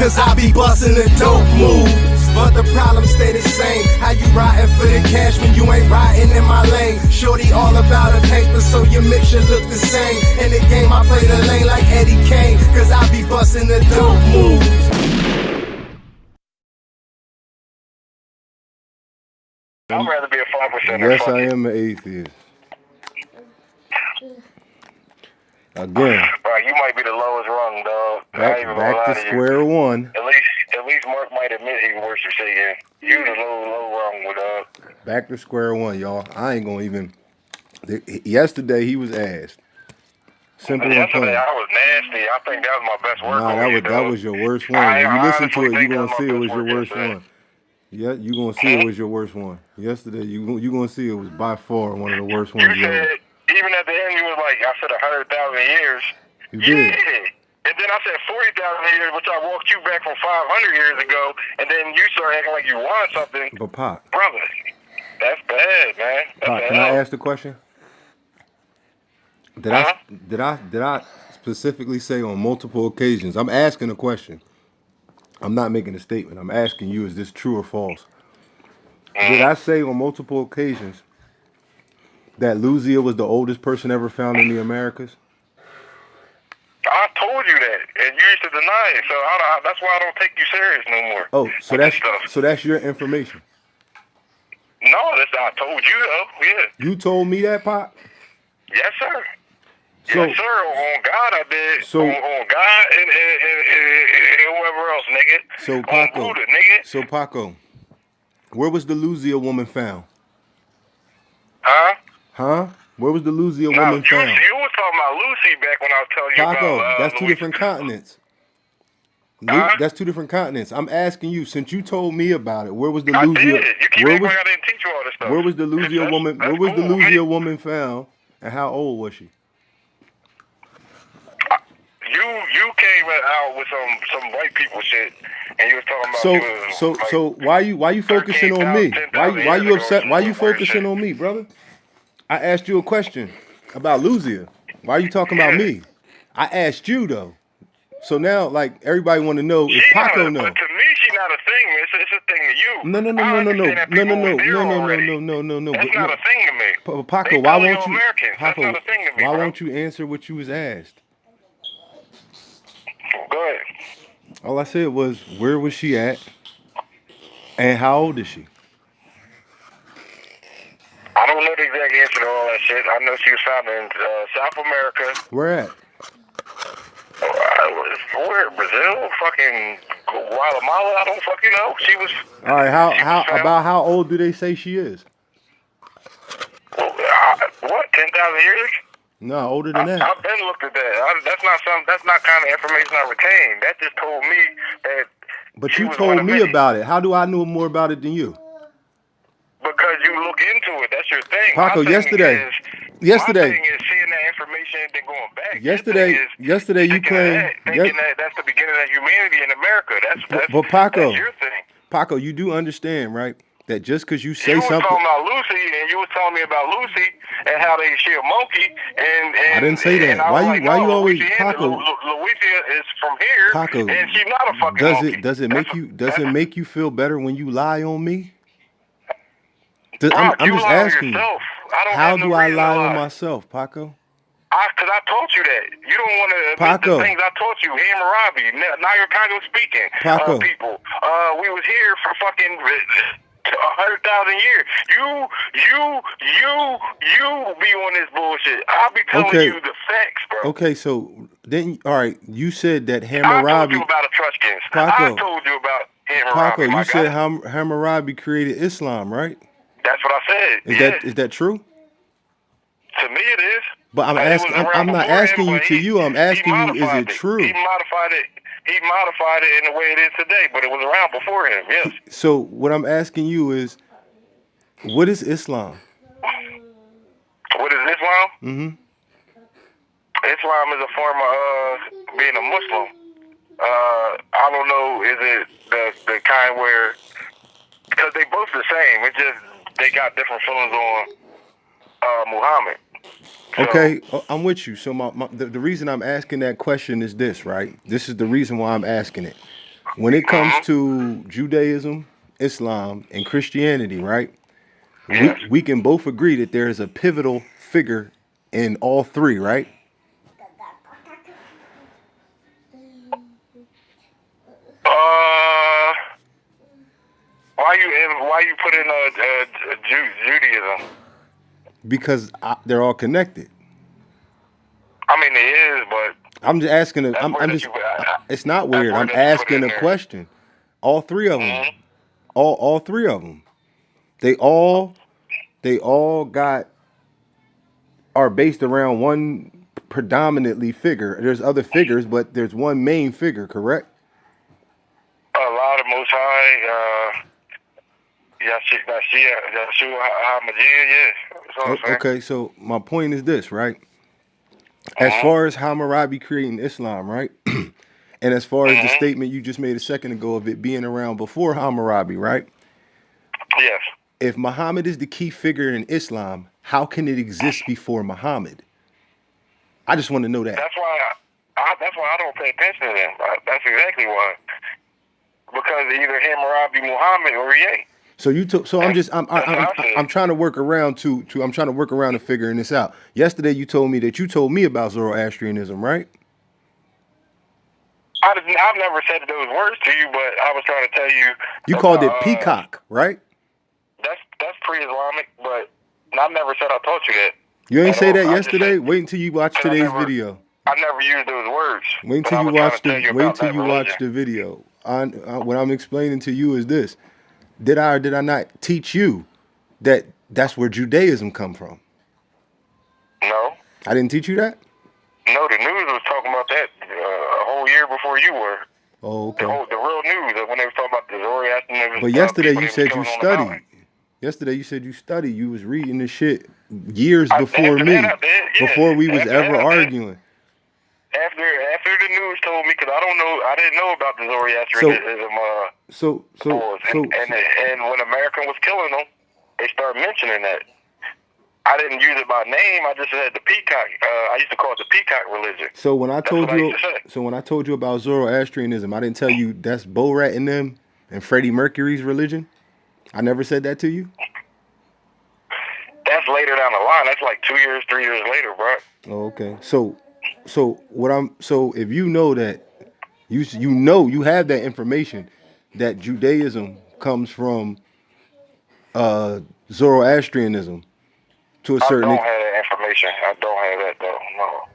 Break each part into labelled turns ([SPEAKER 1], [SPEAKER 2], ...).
[SPEAKER 1] cause I be busting the dope moves. But the problem stay the same. How you riding for the cash when you ain't riding in my lane? Shorty all about a paper, so your mixture look the same. In the game I play the lane like Eddie Kane, cause I be busting the dope moves.
[SPEAKER 2] I'd rather be a 5%.
[SPEAKER 3] Yes, I am an atheist. Again.
[SPEAKER 2] Right, you might be the lowest rung, dog.
[SPEAKER 3] Back to square one.
[SPEAKER 2] At least Mark might admit he worships Satan. You the low rung with
[SPEAKER 3] Back to square one, y'all. I ain't gonna even. Yesterday he was asked. Simple and plain.
[SPEAKER 2] Yesterday I was nasty. I think that was my best work.
[SPEAKER 3] Nah, that was your worst one. When you listen to it, you gonna see it was your worst one. Yeah, you gonna see it was your worst one. Yesterday, you gonna see it was by far one of the worst ones.
[SPEAKER 2] You said, even at the end, you was like, I said 100,000 years.
[SPEAKER 3] You did.
[SPEAKER 2] And then I said 40,000 years, which I walked you back from 500 years ago, and then you started acting like you want something.
[SPEAKER 3] But Pac,
[SPEAKER 2] brother, that's bad, man.
[SPEAKER 3] Pac, can I ask the question? Did I specifically say on multiple occasions? I'm asking a question. I'm not making a statement. I'm asking you, is this true or false? Did I say on multiple occasions that Luzia was the oldest person ever found in the Americas?
[SPEAKER 2] I told you that, and you used to deny it. So that's why I don't take you serious no more.
[SPEAKER 3] Oh, so that's your information?
[SPEAKER 2] No, I told you though. Yeah.
[SPEAKER 3] You told me that, Pop?
[SPEAKER 2] Yes, sir. Yes, sir. On God, I did.
[SPEAKER 3] So,
[SPEAKER 2] on God and whoever else, nigga.
[SPEAKER 3] So, Paco.
[SPEAKER 2] Buddha, nigga.
[SPEAKER 3] So, Paco, where was the Luzia woman found?
[SPEAKER 2] Huh?
[SPEAKER 3] Where was the Luzia woman found?
[SPEAKER 2] You was talking about Lucy back when I was telling you
[SPEAKER 3] Paco,
[SPEAKER 2] about
[SPEAKER 3] that's two different continents. That's two different continents. I'm asking you, since you told me about it, where was the Luzia?
[SPEAKER 2] I did. You keep acting like I didn't teach you all this stuff.
[SPEAKER 3] Where was the Luzia woman? Where was the Luzia woman found, and how old was she?
[SPEAKER 2] You came out with some white people shit, and you was talking about.
[SPEAKER 3] So why you focusing on me? Why you upset? Why you focusing on me, brother? I asked you a question about Luzia. Why are you talking about me? I asked you though. So now, like, everybody want to know if Paco know.
[SPEAKER 2] But to me, she's not a thing. It's a thing to you.
[SPEAKER 3] No.
[SPEAKER 2] That's not a thing to me.
[SPEAKER 3] Paco, why won't you? Paco, why won't you answer what you was asked?
[SPEAKER 2] Go ahead.
[SPEAKER 3] All I said was, where was she at, and how old is she?
[SPEAKER 2] I don't know the exact answer to all that shit. I know she was found in South America.
[SPEAKER 3] Where at?
[SPEAKER 2] Where? Brazil? Fucking Guatemala? I don't fucking know. She was.
[SPEAKER 3] All right. How old do they say she is?
[SPEAKER 2] What? 10,000 years?
[SPEAKER 3] No, older than that.
[SPEAKER 2] I've been looked at that. That's not kind of information I retained. That just told me that.
[SPEAKER 3] But you told me about it. How do I know more about it than you?
[SPEAKER 2] Because you look into it. That's your thing.
[SPEAKER 3] Paco, yesterday.
[SPEAKER 2] My thing is seeing that information and then going back.
[SPEAKER 3] Yesterday you claimed
[SPEAKER 2] thinking that that's the beginning of humanity in America. That's your thing.
[SPEAKER 3] Paco, you do understand, right? That just because you say
[SPEAKER 2] something. You was talking about Lucy, and you was telling me about Lucy and how she a monkey. And
[SPEAKER 3] I didn't say that. Why you always Paco?
[SPEAKER 2] Louisiana is from here,
[SPEAKER 3] Paco,
[SPEAKER 2] and she's not a fucking monkey.
[SPEAKER 3] Does it make you feel better when you lie on me?
[SPEAKER 2] I'm
[SPEAKER 3] just asking you. How do I lie on
[SPEAKER 2] myself,
[SPEAKER 3] Paco?
[SPEAKER 2] Because I taught you that. You don't want to admit the things I taught you. Hammurabi, now you're kind of speaking.
[SPEAKER 3] Paco.
[SPEAKER 2] People. We was here for fucking 100,000 years. You be on this bullshit. I'll be telling you the facts, bro.
[SPEAKER 3] Okay, so then, all right, you said that Hammurabi.
[SPEAKER 2] I told you about Etruscans.
[SPEAKER 3] Paco.
[SPEAKER 2] I told you about Hammurabi.
[SPEAKER 3] Paco, you said Hammurabi created Islam, right?
[SPEAKER 2] That's what I said.
[SPEAKER 3] Is that true?
[SPEAKER 2] To me, it is.
[SPEAKER 3] But I'm asking. I'm not asking you to you. I'm asking you, is it true?
[SPEAKER 2] He modified it. He modified it in the way it is today, but it was around before him. Yes.
[SPEAKER 3] So what I'm asking you is, what is Islam?
[SPEAKER 2] What is Islam?
[SPEAKER 3] Mm-hmm.
[SPEAKER 2] Islam is a form of being a Muslim. I don't know. Is it the kind where, because they both the same. It's just they got different feelings on Muhammad. So,
[SPEAKER 3] okay, I'm with you. So the reason I'm asking that question is this, right? This is the reason why I'm asking it. when it comes to Judaism, Islam, and Christianity, right?
[SPEAKER 2] Yes.
[SPEAKER 3] We can both agree that there is a pivotal figure in all three, right?
[SPEAKER 2] Why you put in Judaism?
[SPEAKER 3] Because they're all connected.
[SPEAKER 2] I mean, it is, but
[SPEAKER 3] I'm just asking.
[SPEAKER 2] that's
[SPEAKER 3] I'm
[SPEAKER 2] where
[SPEAKER 3] just.
[SPEAKER 2] you,
[SPEAKER 3] It's not
[SPEAKER 2] that's
[SPEAKER 3] weird.
[SPEAKER 2] where
[SPEAKER 3] I'm
[SPEAKER 2] that you put
[SPEAKER 3] asking
[SPEAKER 2] in
[SPEAKER 3] a
[SPEAKER 2] there.
[SPEAKER 3] question. All three of them.
[SPEAKER 2] Mhm.
[SPEAKER 3] All three of them. They all are based around one predominantly figure. There's other figures, but there's one main figure. Correct?
[SPEAKER 2] Allah the Most High, Yeshua HaMashiach, yeah. That's all I'm saying.
[SPEAKER 3] Okay. So my point is this, right? As far as Hammurabi creating Islam, right? And as far as the statement you just made a second ago of it being around before Hammurabi, right?
[SPEAKER 2] Yes.
[SPEAKER 3] If Muhammad is the key figure in Islam, how can it exist before Muhammad? I just want to know that.
[SPEAKER 2] That's why I don't pay attention to them. That's exactly why. Because either Hammurabi, Muhammad, or he ain't.
[SPEAKER 3] So you took. So I'm trying to work around to I'm trying to work around to figuring this out. Yesterday you told me about Zoroastrianism, right?
[SPEAKER 2] I've never said those words to you, but I was trying to tell you.
[SPEAKER 3] You called it peacock, right?
[SPEAKER 2] That's pre-Islamic, but I've never said I taught you that.
[SPEAKER 3] You ain't say that
[SPEAKER 2] I
[SPEAKER 3] yesterday. Wait until you watch today's video.
[SPEAKER 2] I never used those words.
[SPEAKER 3] Wait until you watch the video. What I'm explaining to you is this: did I or did I not teach you that that's where Judaism come from?
[SPEAKER 2] No.
[SPEAKER 3] I didn't teach you that?
[SPEAKER 2] No, the news was talking about that a whole year before you were.
[SPEAKER 3] Oh, okay.
[SPEAKER 2] The real news, when they was talking about the Zoroastrianism.
[SPEAKER 3] But yesterday you said you studied. Yesterday you said you studied. You was reading this shit years before me. Before we was ever arguing.
[SPEAKER 2] After the news told me, because I didn't know about the Zoroastrianism. And when America was killing them, they started mentioning that. I didn't use it by name. I just said the peacock. I used to call it the peacock religion.
[SPEAKER 3] So when I told you about Zoroastrianism, I didn't tell you that's Bo Rat and them and Freddie Mercury's religion. I never said that to you.
[SPEAKER 2] That's later down the line. That's like 2 years, 3 years later, bro.
[SPEAKER 3] Oh, okay. So if you know that you have that information that Judaism comes from Zoroastrianism to a certain
[SPEAKER 2] I don't have that information. I don't have that though. No.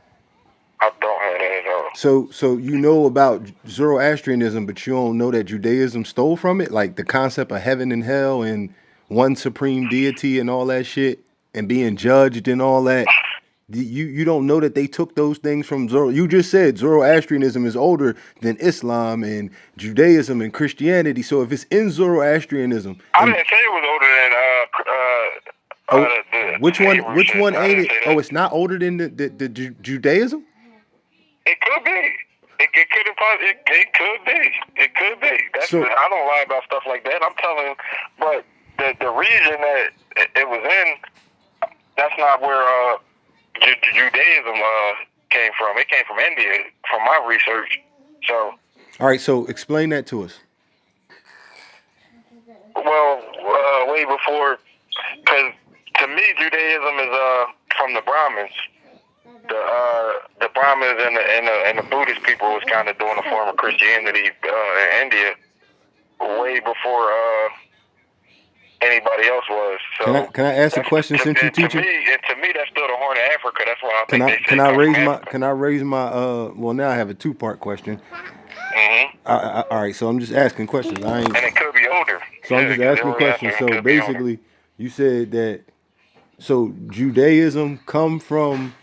[SPEAKER 2] I don't have that at all.
[SPEAKER 3] So you know about Zoroastrianism, but you don't know that Judaism stole from it, like the concept of heaven and hell and one supreme deity and all that shit and being judged and all that. You don't know that they took those things from Zoro. You just said Zoroastrianism is older than Islam and Judaism and Christianity. So if it's in Zoroastrianism,
[SPEAKER 2] I didn't say it was older than
[SPEAKER 3] which one ain't it? Oh, it's not older than the Judaism?
[SPEAKER 2] It could be. It could be. It could be. I don't lie about stuff like that. I'm telling you, but the region that it was in, that's not where Judaism came from. It came from India, from my research. So.
[SPEAKER 3] All right. So explain that to us.
[SPEAKER 2] Well, way before, because to me Judaism is from the Brahmins. The Brahmins and the Buddhist people was kind of doing a form of Christianity in India way before anybody else was. So
[SPEAKER 3] can I ask a question since you teach it?
[SPEAKER 2] To me, that's still the Horn of Africa. That's why I think
[SPEAKER 3] Can I raise my well, now I have a two-part question.
[SPEAKER 2] Mm-hmm.
[SPEAKER 3] All right, so I'm just asking questions.
[SPEAKER 2] And it could be older.
[SPEAKER 3] So I'm just asking questions. So basically, you said that. So Judaism come from.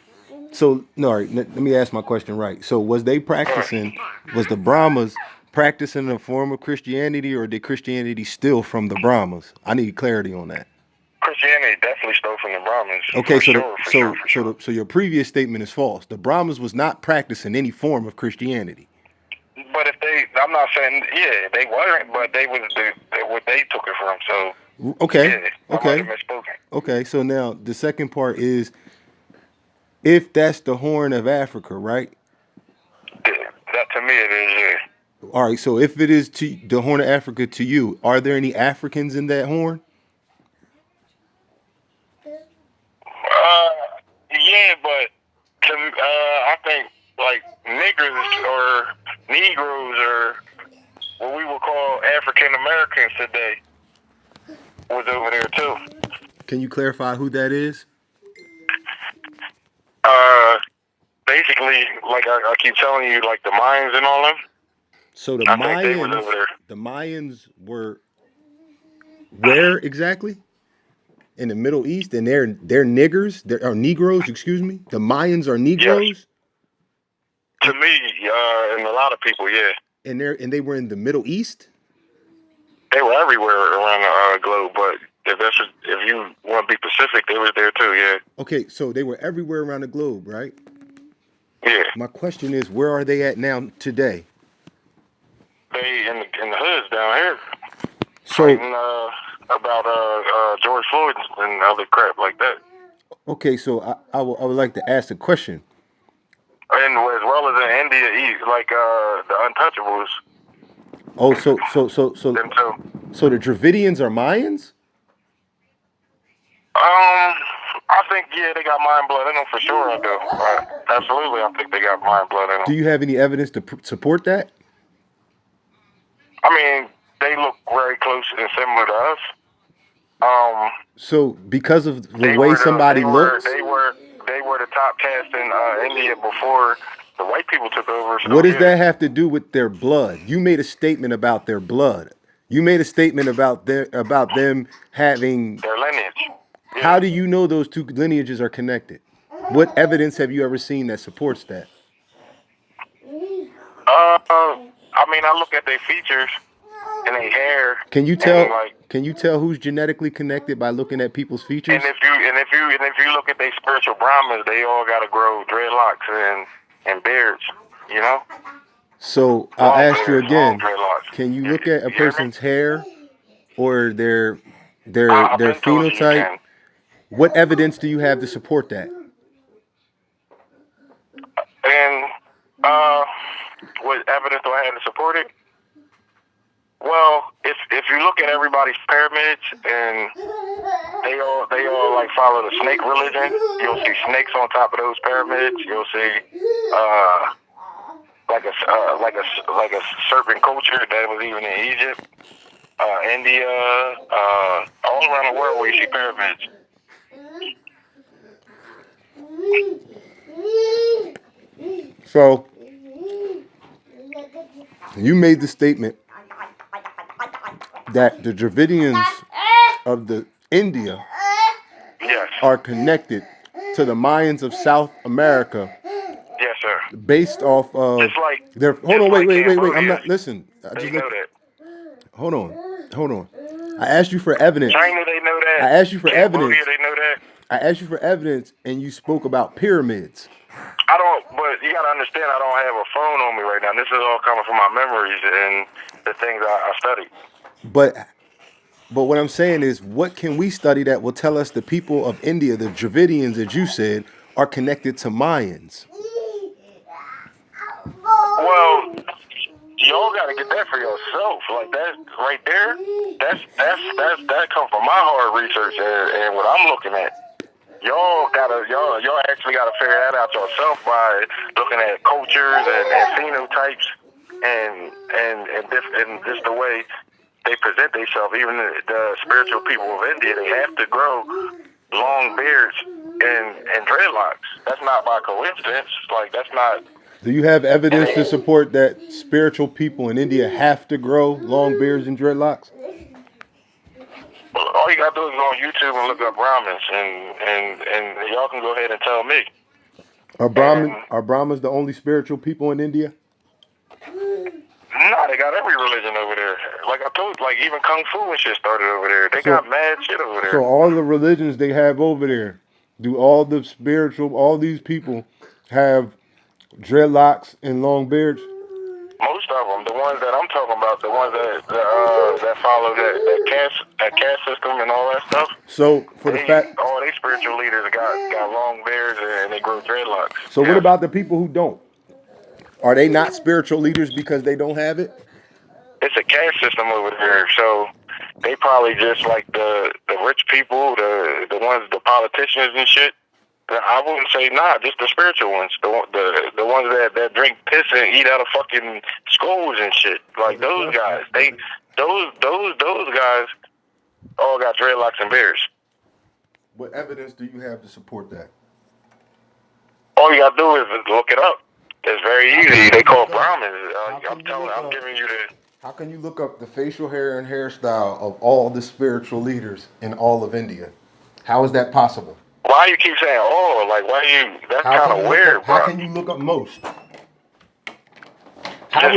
[SPEAKER 3] So no, all right, let me ask my question right. So was they practicing? Was the Brahmas practicing a form of Christianity, or did Christianity steal from the Brahmas? I need clarity on that.
[SPEAKER 2] Christianity definitely stole from the Brahmins.
[SPEAKER 3] Okay, so your previous statement is false. The Brahmins was not practicing any form of Christianity.
[SPEAKER 2] But I'm not saying, yeah, they weren't, but they was what they took it from. So
[SPEAKER 3] okay,
[SPEAKER 2] yeah,
[SPEAKER 3] okay, okay. So now the second part is, if that's the Horn of Africa, right?
[SPEAKER 2] That to me it is. Yeah.
[SPEAKER 3] All right. So if it is to the Horn of Africa to you, are there any Africans in that horn?
[SPEAKER 2] Yeah, but I think like niggers or Negros or what we would call African Americans today was over there too.
[SPEAKER 3] Can you clarify who that is?
[SPEAKER 2] Uh, Basically, like I keep telling you, like the Mayans and all them.
[SPEAKER 3] So
[SPEAKER 2] I think they was over there.
[SPEAKER 3] The Mayans were where exactly? In the Middle East, and they're niggers, they're Negroes. Excuse me. The Mayans are Negroes.
[SPEAKER 2] Yes. To me, and a lot of people, yeah.
[SPEAKER 3] And they were in the Middle East.
[SPEAKER 2] They were everywhere around the globe, but if you want to be specific, they were there too, yeah.
[SPEAKER 3] Okay, so they were everywhere around the globe, right?
[SPEAKER 2] Yeah.
[SPEAKER 3] My question is, where are they at now today?
[SPEAKER 2] They in the hoods down here.
[SPEAKER 3] So
[SPEAKER 2] fighting, about George Floyd and other crap like that.
[SPEAKER 3] Okay, so I would like to ask a question.
[SPEAKER 2] And as well as in India, like the Untouchables.
[SPEAKER 3] Oh,
[SPEAKER 2] Them too.
[SPEAKER 3] so the Dravidians are Mayans?
[SPEAKER 2] I think they got Mayan blood in them for sure. I do. Absolutely, I think they got Mayan blood in them.
[SPEAKER 3] Do you have any evidence to support that?
[SPEAKER 2] I mean, they look very close and similar to us.
[SPEAKER 3] So because of the way somebody looks,
[SPEAKER 2] they were the top caste in India before the white people took over. So
[SPEAKER 3] what does that have to do with their blood? You made a statement about their blood. You made a statement about them having
[SPEAKER 2] their lineage. Yeah.
[SPEAKER 3] How do you know those two lineages are connected? What evidence have you ever seen that supports that?
[SPEAKER 2] I mean, I look at their features and their hair.
[SPEAKER 3] Can you tell? Can you tell who's genetically connected by looking at people's features?
[SPEAKER 2] And if you look at their spiritual Brahmins, they all got to grow dreadlocks and beards. You know.
[SPEAKER 3] So I'll ask you again. Can you look at a person's hair or their phenotype? What evidence do you have to support that?
[SPEAKER 2] And what evidence do I have to support it? Well, if you look at everybody's pyramids and they all like follow the snake religion, you'll see snakes on top of those pyramids. You'll see like a serpent culture that was even in Egypt, India, all around the world where you see pyramids.
[SPEAKER 3] So you made the statement that the Dravidians of the India are connected to the Mayans of South America.
[SPEAKER 2] Yes, sir.
[SPEAKER 3] Based off of their. Hold on, wait. I'm not. Listen. Hold on. I asked you for evidence.
[SPEAKER 2] China, they know that.
[SPEAKER 3] I asked you for evidence.
[SPEAKER 2] They know that.
[SPEAKER 3] I asked you for evidence, and you spoke about pyramids.
[SPEAKER 2] But you gotta understand, I don't have a phone on me right now. This is all coming from my memories and the things I studied.
[SPEAKER 3] But what I'm saying is, what can we study that will tell us the people of India, the Dravidians, as you said, are connected to Mayans?
[SPEAKER 2] Well, y'all gotta get that for yourself. Like that right there, that comes from my hard research and what I'm looking at. Y'all actually gotta figure that out yourself by looking at cultures and phenotypes and just the way they present themselves. Even the spiritual people of India, they have to grow long beards and dreadlocks. That's not by coincidence. Like that's not.
[SPEAKER 3] Do you have evidence to support that spiritual people in India have to grow long beards and dreadlocks?
[SPEAKER 2] All you gotta do is go on YouTube and look up Brahmins, and y'all can go ahead and tell me.
[SPEAKER 3] Are Brahmins the only spiritual people in India?
[SPEAKER 2] No, they got every religion over there. Like I told you, like even Kung Fu and shit started over there. They got mad shit over there.
[SPEAKER 3] So all the religions they have over there, do all these people have dreadlocks and long beards?
[SPEAKER 2] Most of them, the ones that I'm talking about, the ones that follow that caste system and all that stuff.
[SPEAKER 3] So for the fact,
[SPEAKER 2] all these spiritual leaders got long beards and they grow dreadlocks.
[SPEAKER 3] So what about the people who don't? Are they not spiritual leaders because they don't have it?
[SPEAKER 2] It's a caste system over there, so they probably just like the rich people, the ones, the politicians and shit. I wouldn't say just the spiritual ones, the ones that drink piss and eat out of fucking schools and shit. Like those guys, those guys all got dreadlocks and beards.
[SPEAKER 3] What evidence do you have to support that?
[SPEAKER 2] All you gotta do is look it up. It's very easy. They call Brahmins. I'm giving you the.
[SPEAKER 3] How can you look up the facial hair and hairstyle of all the spiritual leaders in all of India? How is that possible?
[SPEAKER 2] Why you keep saying "oh"? Like, why you? That's kind of weird, bro.
[SPEAKER 3] How can you look up most?
[SPEAKER 2] How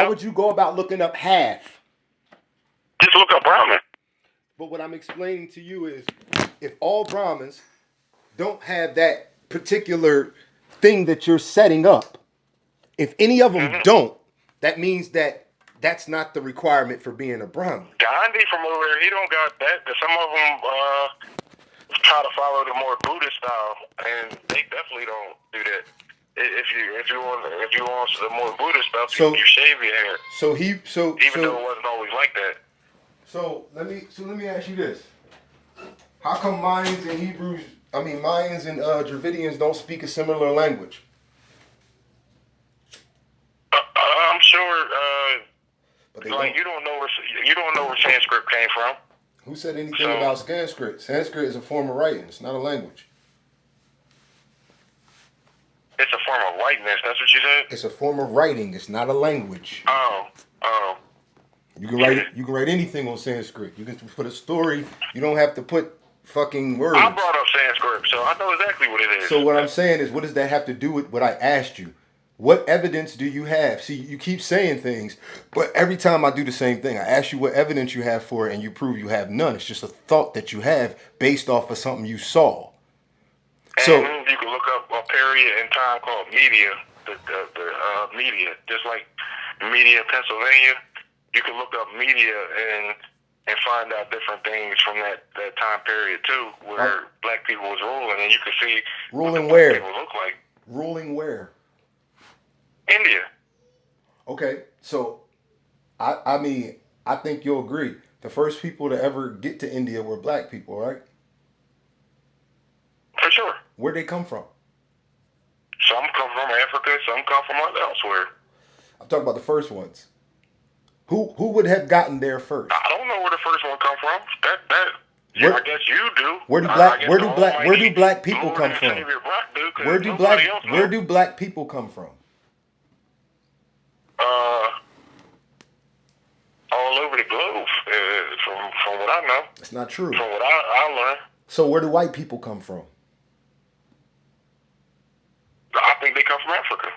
[SPEAKER 3] would you go about looking up half?
[SPEAKER 2] Just look up Brahmin.
[SPEAKER 3] But what I'm explaining to you is, if all Brahmins don't have that particular thing that you're setting up, if any of them don't, that means that that's not the requirement for being a Brahmin.
[SPEAKER 2] Gandhi from over there, he don't got that. Some of them try to follow the more Buddhist style, and they definitely don't do that. If you want the more Buddhist stuff, you shave your hair. Even though it wasn't always like that.
[SPEAKER 3] So let me ask you this: how come Mayans and Dravidians don't speak a similar language?
[SPEAKER 2] I'm sure. You don't know where Sanskrit came from.
[SPEAKER 3] Who said anything about Sanskrit? Sanskrit is a form of writing. It's not a language.
[SPEAKER 2] It's a form of whiteness. That's what you said.
[SPEAKER 3] It's a form of writing. It's not a language.
[SPEAKER 2] Oh.
[SPEAKER 3] You can write it. You can write anything on Sanskrit. You can put a story. You don't have to put fucking words.
[SPEAKER 2] I brought up Sanskrit, so I know exactly what it is.
[SPEAKER 3] So what I'm saying is, what does that have to do with what I asked you? What evidence do you have? See, you keep saying things, but every time I do the same thing, I ask you what evidence you have for it, and you prove you have none. It's just a thought that you have based off of something you saw. So
[SPEAKER 2] you can look up a period in time called media, the media, just like media in Pennsylvania. You can look up media and find out different things from that time period too, where black people was ruling, and you can see
[SPEAKER 3] ruling where
[SPEAKER 2] people look like.
[SPEAKER 3] Ruling where?
[SPEAKER 2] India.
[SPEAKER 3] Okay, so I mean, I think you'll agree. The first people to ever get to India were black people, right?
[SPEAKER 2] For sure.
[SPEAKER 3] Where'd they come from?
[SPEAKER 2] Some come from Africa, some come from elsewhere.
[SPEAKER 3] I'm talking about the first ones. Who would have gotten there first?
[SPEAKER 2] I don't know where the first one come from. I guess you do.
[SPEAKER 3] Where do black people come from? Where do black people come from?
[SPEAKER 2] All over the globe, from what I know.
[SPEAKER 3] It's not true.
[SPEAKER 2] From what I learned.
[SPEAKER 3] So where do white people come from?
[SPEAKER 2] I think they come from Africa.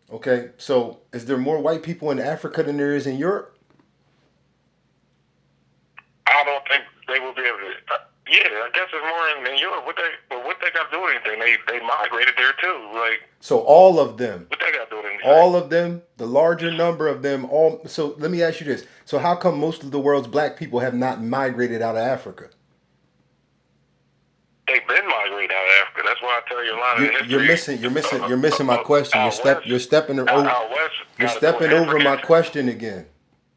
[SPEAKER 3] Okay, so is there more white people in Africa than there is in Europe?
[SPEAKER 2] I don't think they will be able to. Yeah, I guess it's more in Europe. What they got to do with anything? They migrated there too. Like,
[SPEAKER 3] so all of them.
[SPEAKER 2] What they got to do with anything?
[SPEAKER 3] All of them, the larger number of them. All. So let me ask you this: so how come most of the world's black people have not migrated out of Africa?
[SPEAKER 2] They've been migrating out of Africa. That's why I tell you a lot of history.
[SPEAKER 3] You're missing my question. You're stepping over my question again.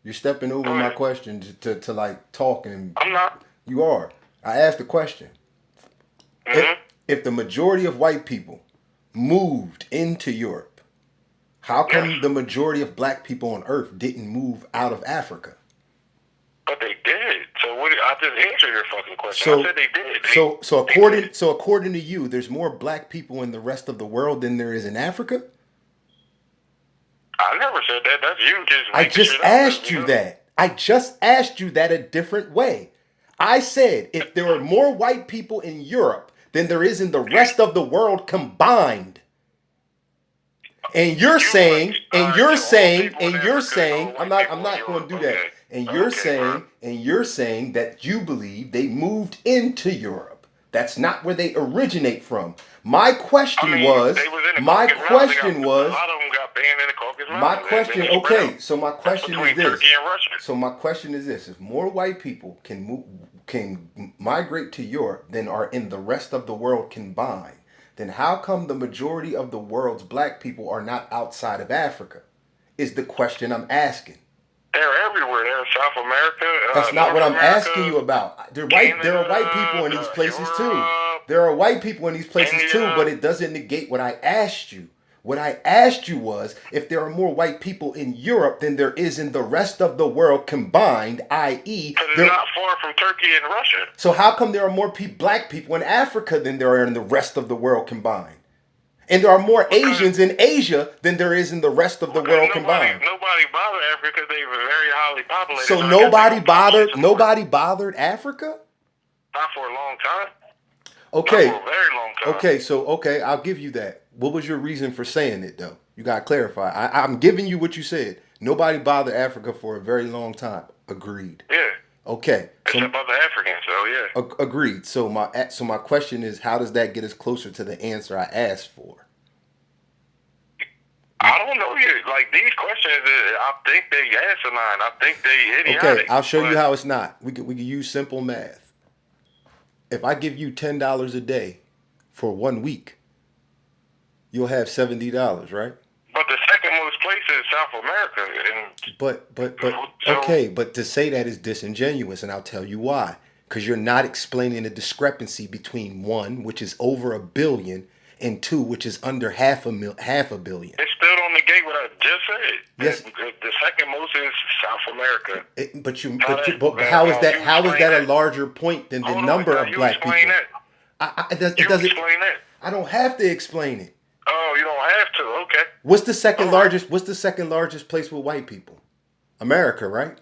[SPEAKER 3] You're stepping over my question to like talk and.
[SPEAKER 2] I'm not.
[SPEAKER 3] You are. I asked the question. If the majority of white people moved into Europe, how come the majority of black people on Earth didn't move out of Africa?
[SPEAKER 2] But they did. So I just answered your fucking question. I said they did.
[SPEAKER 3] So according to you, there's more black people in the rest of the world than there is in Africa?
[SPEAKER 2] I never said that. That's you just.
[SPEAKER 3] I just asked you that. I just asked you that a different way. I said if there are more white people in Europe than there is in the rest of the world combined. And you're saying, I'm not going to do that. And you're saying that you believe they moved into Europe. That's not where they originate from. My question was. So my question is this: if more white people can migrate to Europe than are in the rest of the world combined, then how come the majority of the world's black people are not outside of Africa? Is the question I'm asking.
[SPEAKER 2] They're everywhere. They're in South America.
[SPEAKER 3] That's not
[SPEAKER 2] North
[SPEAKER 3] what I'm
[SPEAKER 2] America,
[SPEAKER 3] asking you about. There are white people in these places too. There are white people in these places too, but it doesn't negate what I asked you. What I asked you was if there are more white people in Europe than there is in the rest of the world combined, i.e.
[SPEAKER 2] Because it's not far from Turkey and Russia.
[SPEAKER 3] So how come there are more black people in Africa than there are in the rest of the world combined? And there are more Asians in Asia than there is in the rest of the world combined.
[SPEAKER 2] Nobody bothered Africa because they were very highly populated.
[SPEAKER 3] So nobody bothered Africa?
[SPEAKER 2] Not for a long time.
[SPEAKER 3] Okay.
[SPEAKER 2] Not for a very long time.
[SPEAKER 3] Okay, I'll give you that. What was your reason for saying it though? You gotta clarify. I'm giving you what you said. Nobody bothered Africa for a very long time. Agreed.
[SPEAKER 2] Yeah.
[SPEAKER 3] Okay.
[SPEAKER 2] Except other Africans, so yeah.
[SPEAKER 3] Agreed. So my question is, how does that get us closer to the answer I asked for?
[SPEAKER 2] I don't know yet. Like these questions, I think they asinine. I think they idiotic.
[SPEAKER 3] Okay, I'll show you how it's not. We can use simple math. If I give you $10 a day for 1 week, you'll have $70, right?
[SPEAKER 2] But the second most place is South America.
[SPEAKER 3] But to say that is disingenuous, and I'll tell you why. Because you're not explaining the discrepancy between 1, which is over 1 billion, and 2, which is under half a billion.
[SPEAKER 2] It still don't negate what I just said.
[SPEAKER 3] Yes.
[SPEAKER 2] The second most is South America.
[SPEAKER 3] But how is that a larger point than the number of black people?
[SPEAKER 2] Explain that.
[SPEAKER 3] I don't have to explain it.
[SPEAKER 2] Oh, you don't have to. Okay.
[SPEAKER 3] What's the second largest place with white people? America, right?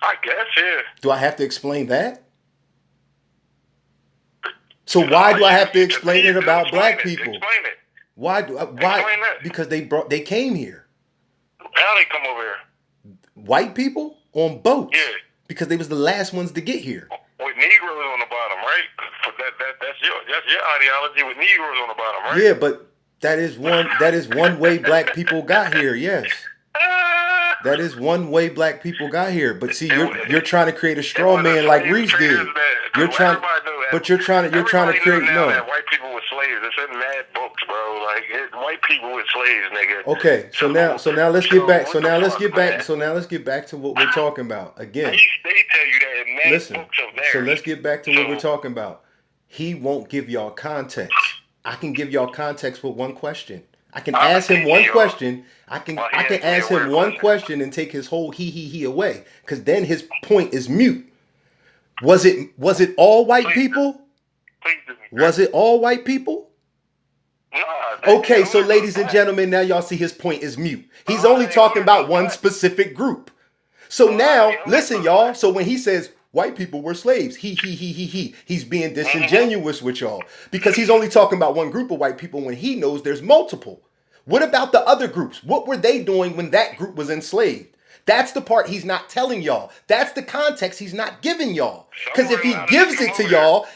[SPEAKER 2] I guess, yeah.
[SPEAKER 3] Do I have to explain that? So why do I have to explain it about black people?
[SPEAKER 2] Explain it.
[SPEAKER 3] Why?
[SPEAKER 2] Explain that.
[SPEAKER 3] Because they came here.
[SPEAKER 2] How they come over here?
[SPEAKER 3] White people on boats.
[SPEAKER 2] Yeah.
[SPEAKER 3] Because they was the last ones to get here.
[SPEAKER 2] With Negroes on the bottom, right? That's your ideology with Negroes on the bottom, right?
[SPEAKER 3] Yeah, but that is one way black people got here. Yes. That is one way black people got here. But see, you're trying to create a straw man like Reese did. You're trying to create
[SPEAKER 2] no. That white people were slaves. It's in mad books, bro. Like white people were slaves, nigga.
[SPEAKER 3] Okay, so now let's get back. So now let's get back to what we're talking about again.
[SPEAKER 2] They tell you that in mad books of theirs.
[SPEAKER 3] So let's get back to what we're talking about. He won't give y'all context. I can give y'all context with one question. I can ask him one question. I can ask him one question and take his whole he away, because then his point is mute. Was it all white people? Was it all white people? Okay, so ladies and gentlemen, now y'all see his point is mute. He's only talking about one specific group. So now, listen, y'all. So when he says white people were slaves, he's being disingenuous with y'all, because he's only talking about one group of white people when he knows there's multiple. What about the other groups? What were they doing when that group was enslaved? That's the part he's not telling y'all. That's the context he's not giving y'all. Because if he gives it to y'all,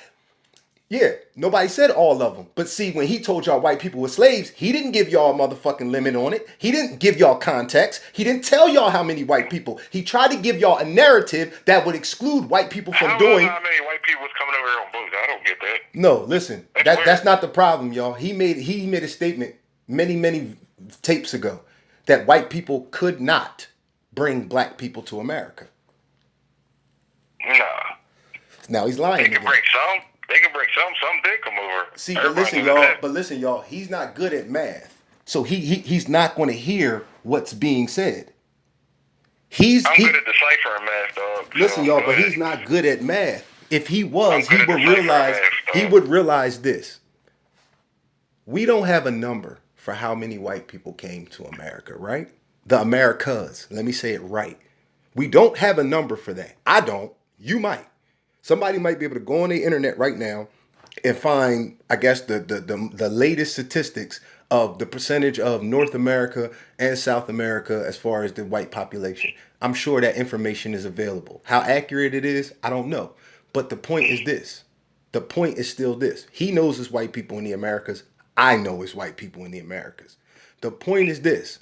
[SPEAKER 3] yeah, nobody said all of them. But see, when he told y'all white people were slaves, he didn't give y'all a motherfucking limit on it. He didn't give y'all context. He didn't tell y'all how many white people. He tried to give y'all a narrative that would exclude white people from doing.
[SPEAKER 2] How many white people was coming over here on boats? I don't get that.
[SPEAKER 3] No, listen, that's not the problem, y'all. He made a statement many tapes ago that white people could not bring black people to America.
[SPEAKER 2] Nah.
[SPEAKER 3] Now he's lying.
[SPEAKER 2] They can bring some. They can bring some. Some did come over.
[SPEAKER 3] See, but listen, y'all. He's not good at math, so he's not going to hear what's being said. I'm
[SPEAKER 2] good at deciphering math, dog.
[SPEAKER 3] Listen, y'all, but he's not good at math. If he was, he would realize this. We don't have a number for how many white people came to America, right? The Americas. Let me say it right. We don't have a number for that. I don't. You might. Somebody might be able to go on the internet right now and find, I guess, the latest statistics of the percentage of North America and South America as far as the white population. I'm sure that information is available. How accurate it is, I don't know. But the point is this. The point is still this. He knows it's white people in the Americas. I know it's white people in the Americas. The point is this.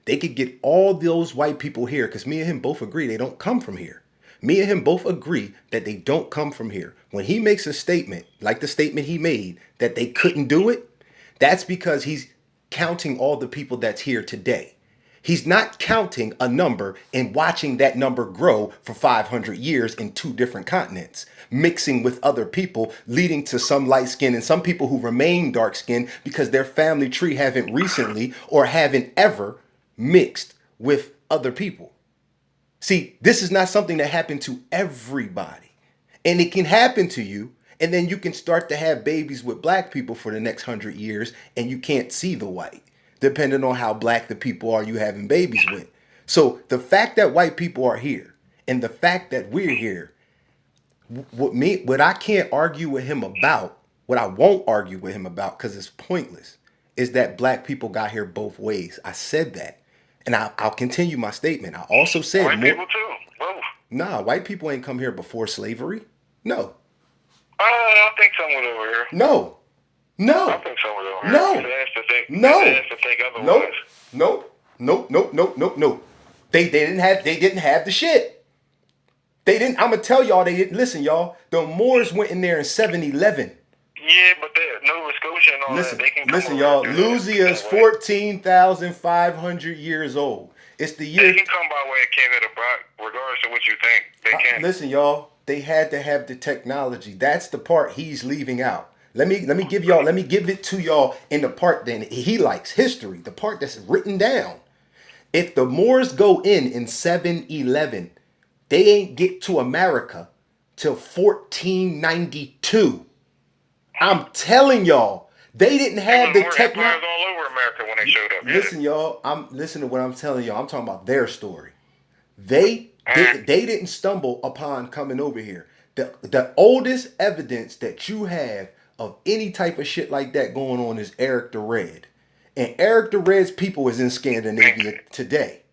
[SPEAKER 3] They could get all those white people here, because me and him both agree they don't come from here. Me and him both agree that they don't come from here. When he makes a statement, like the statement he made, that they couldn't do it, that's because he's counting all the people that's here today. He's not counting a number and watching that number grow for 500 years in two different continents, mixing with other people, leading to some light skin and some people who remain dark skinned because their family tree haven't recently or haven't ever mixed with other people. See, this is not something that happened to everybody. And it can happen to you, and then you can start to have babies with black people for the next 100 years, and you can't see the white, depending on how black the people are you having babies with. So the fact that white people are here, and the fact that we're here, what I can't argue with him about, what I won't argue with him about, because it's pointless, is that black people got here both ways. I said that. And I'll continue my statement. I also said
[SPEAKER 2] white people too. Both.
[SPEAKER 3] Nah, white people ain't come here before slavery. No.
[SPEAKER 2] I think someone over here.
[SPEAKER 3] No.
[SPEAKER 2] I think someone over here.
[SPEAKER 3] No. No.
[SPEAKER 2] To think otherwise.
[SPEAKER 3] Nope. They didn't have the shit. They didn't. I'm gonna tell y'all they didn't. Listen, y'all. The Moors went in there in 711.
[SPEAKER 2] Yeah, but Nova Scotia and all
[SPEAKER 3] Listen,
[SPEAKER 2] that, they can come
[SPEAKER 3] listen,
[SPEAKER 2] over
[SPEAKER 3] y'all.
[SPEAKER 2] and do
[SPEAKER 3] Louisiana is 14,500 years old. It's the year.
[SPEAKER 2] They can come by way of Canada, Brock, regardless of what you think. They can.
[SPEAKER 3] Listen, y'all. They had to have the technology. That's the part he's leaving out. Let me give it to y'all in the part that he likes, history, the part that's written down. If the Moors go in 711, they ain't get to America till 1492. I'm telling y'all, they didn't have the technology.
[SPEAKER 2] all over America when they showed up.
[SPEAKER 3] Listen, y'all, listen to what I'm telling y'all. I'm talking about their story. They didn't stumble upon coming over here. The oldest evidence that you have of any type of shit like that going on is Eric the Red. And Eric the Red's people is in Scandinavia today.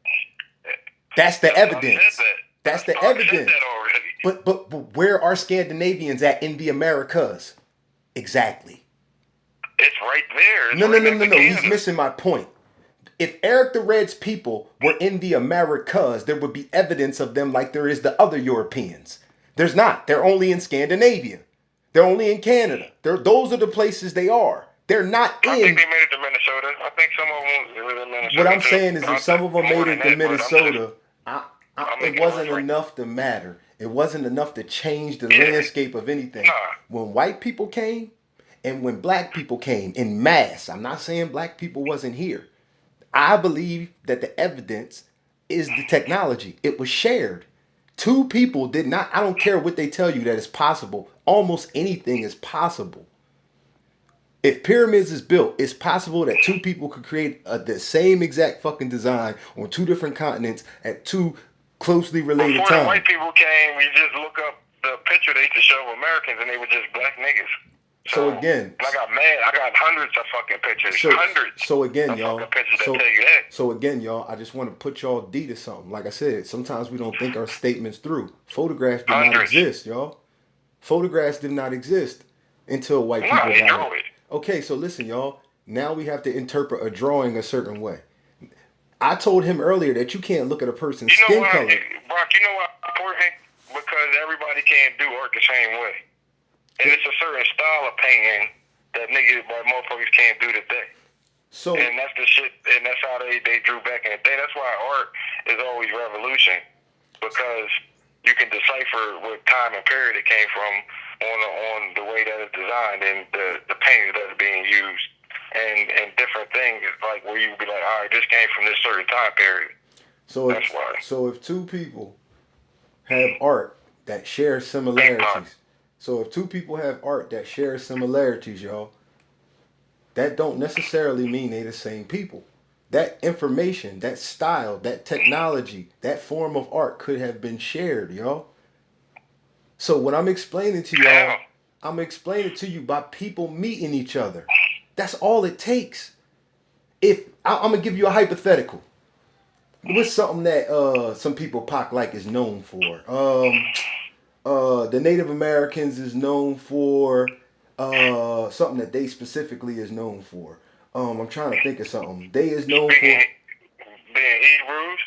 [SPEAKER 3] That's the evidence. That's the evidence. But where are Scandinavians at in the Americas? Exactly.
[SPEAKER 2] It's right there.
[SPEAKER 3] No. He's missing my point. If Eric the Red's people were in the Americas, there would be evidence of them like there is the other Europeans. There's not. They're only in Scandinavia. They're only in Canada. Those are the places they are. They're not in.
[SPEAKER 2] I think they made it to Minnesota. I think some of them were in Minnesota.
[SPEAKER 3] What I'm saying is if some of them made it to Minnesota, it wasn't enough to matter. It wasn't enough to change the landscape of anything. When white people came and when black people came in mass, I'm not saying black people wasn't here. I believe that the evidence is the technology. It was shared. Two people did not, I don't care what they tell you that it's possible. Almost anything is possible. If pyramids is built, it's possible that two people could create the same exact fucking design on two different continents at two closely related
[SPEAKER 2] times.
[SPEAKER 3] Before
[SPEAKER 2] the white people came, you just look up the picture they used to show of Americans and they were just black niggas.
[SPEAKER 3] So again,
[SPEAKER 2] I got mad. I got hundreds of fucking pictures. Hundreds.
[SPEAKER 3] So again, y'all.
[SPEAKER 2] Pictures that tell you that.
[SPEAKER 3] So again, y'all. I just want to put y'all D to something. Like I said, sometimes we don't think our statements through. Photographs did not exist, y'all. Photographs did not exist until white people got it. Okay, so listen, y'all. Now we have to interpret a drawing a certain way. I told him earlier that you can't look at a person's skin color.
[SPEAKER 2] Brock, you know why it's important? Because everybody can't do art the same way. And it's a certain style of painting that motherfuckers can't do today. And that's the shit, and that's how they drew back in the day. That's why art is always revolution, because you can decipher what time and period it came from on the way that it's designed and the paintings that are being used and different things, like where you be like, all right, this came from this certain time period. That's why.
[SPEAKER 3] So if two people have art that share similarities. So if two people have art that shares similarities, y'all, that don't necessarily mean they the same people. That information, that style, that technology, that form of art could have been shared, y'all. So what I'm explaining to y'all, I'm explaining to you by people meeting each other. That's all it takes. I'm gonna give you a hypothetical. What's something that some people like is known for? The Native Americans is known for something that they specifically is known for. I'm trying to think of something. They is known for
[SPEAKER 2] being Hebrews.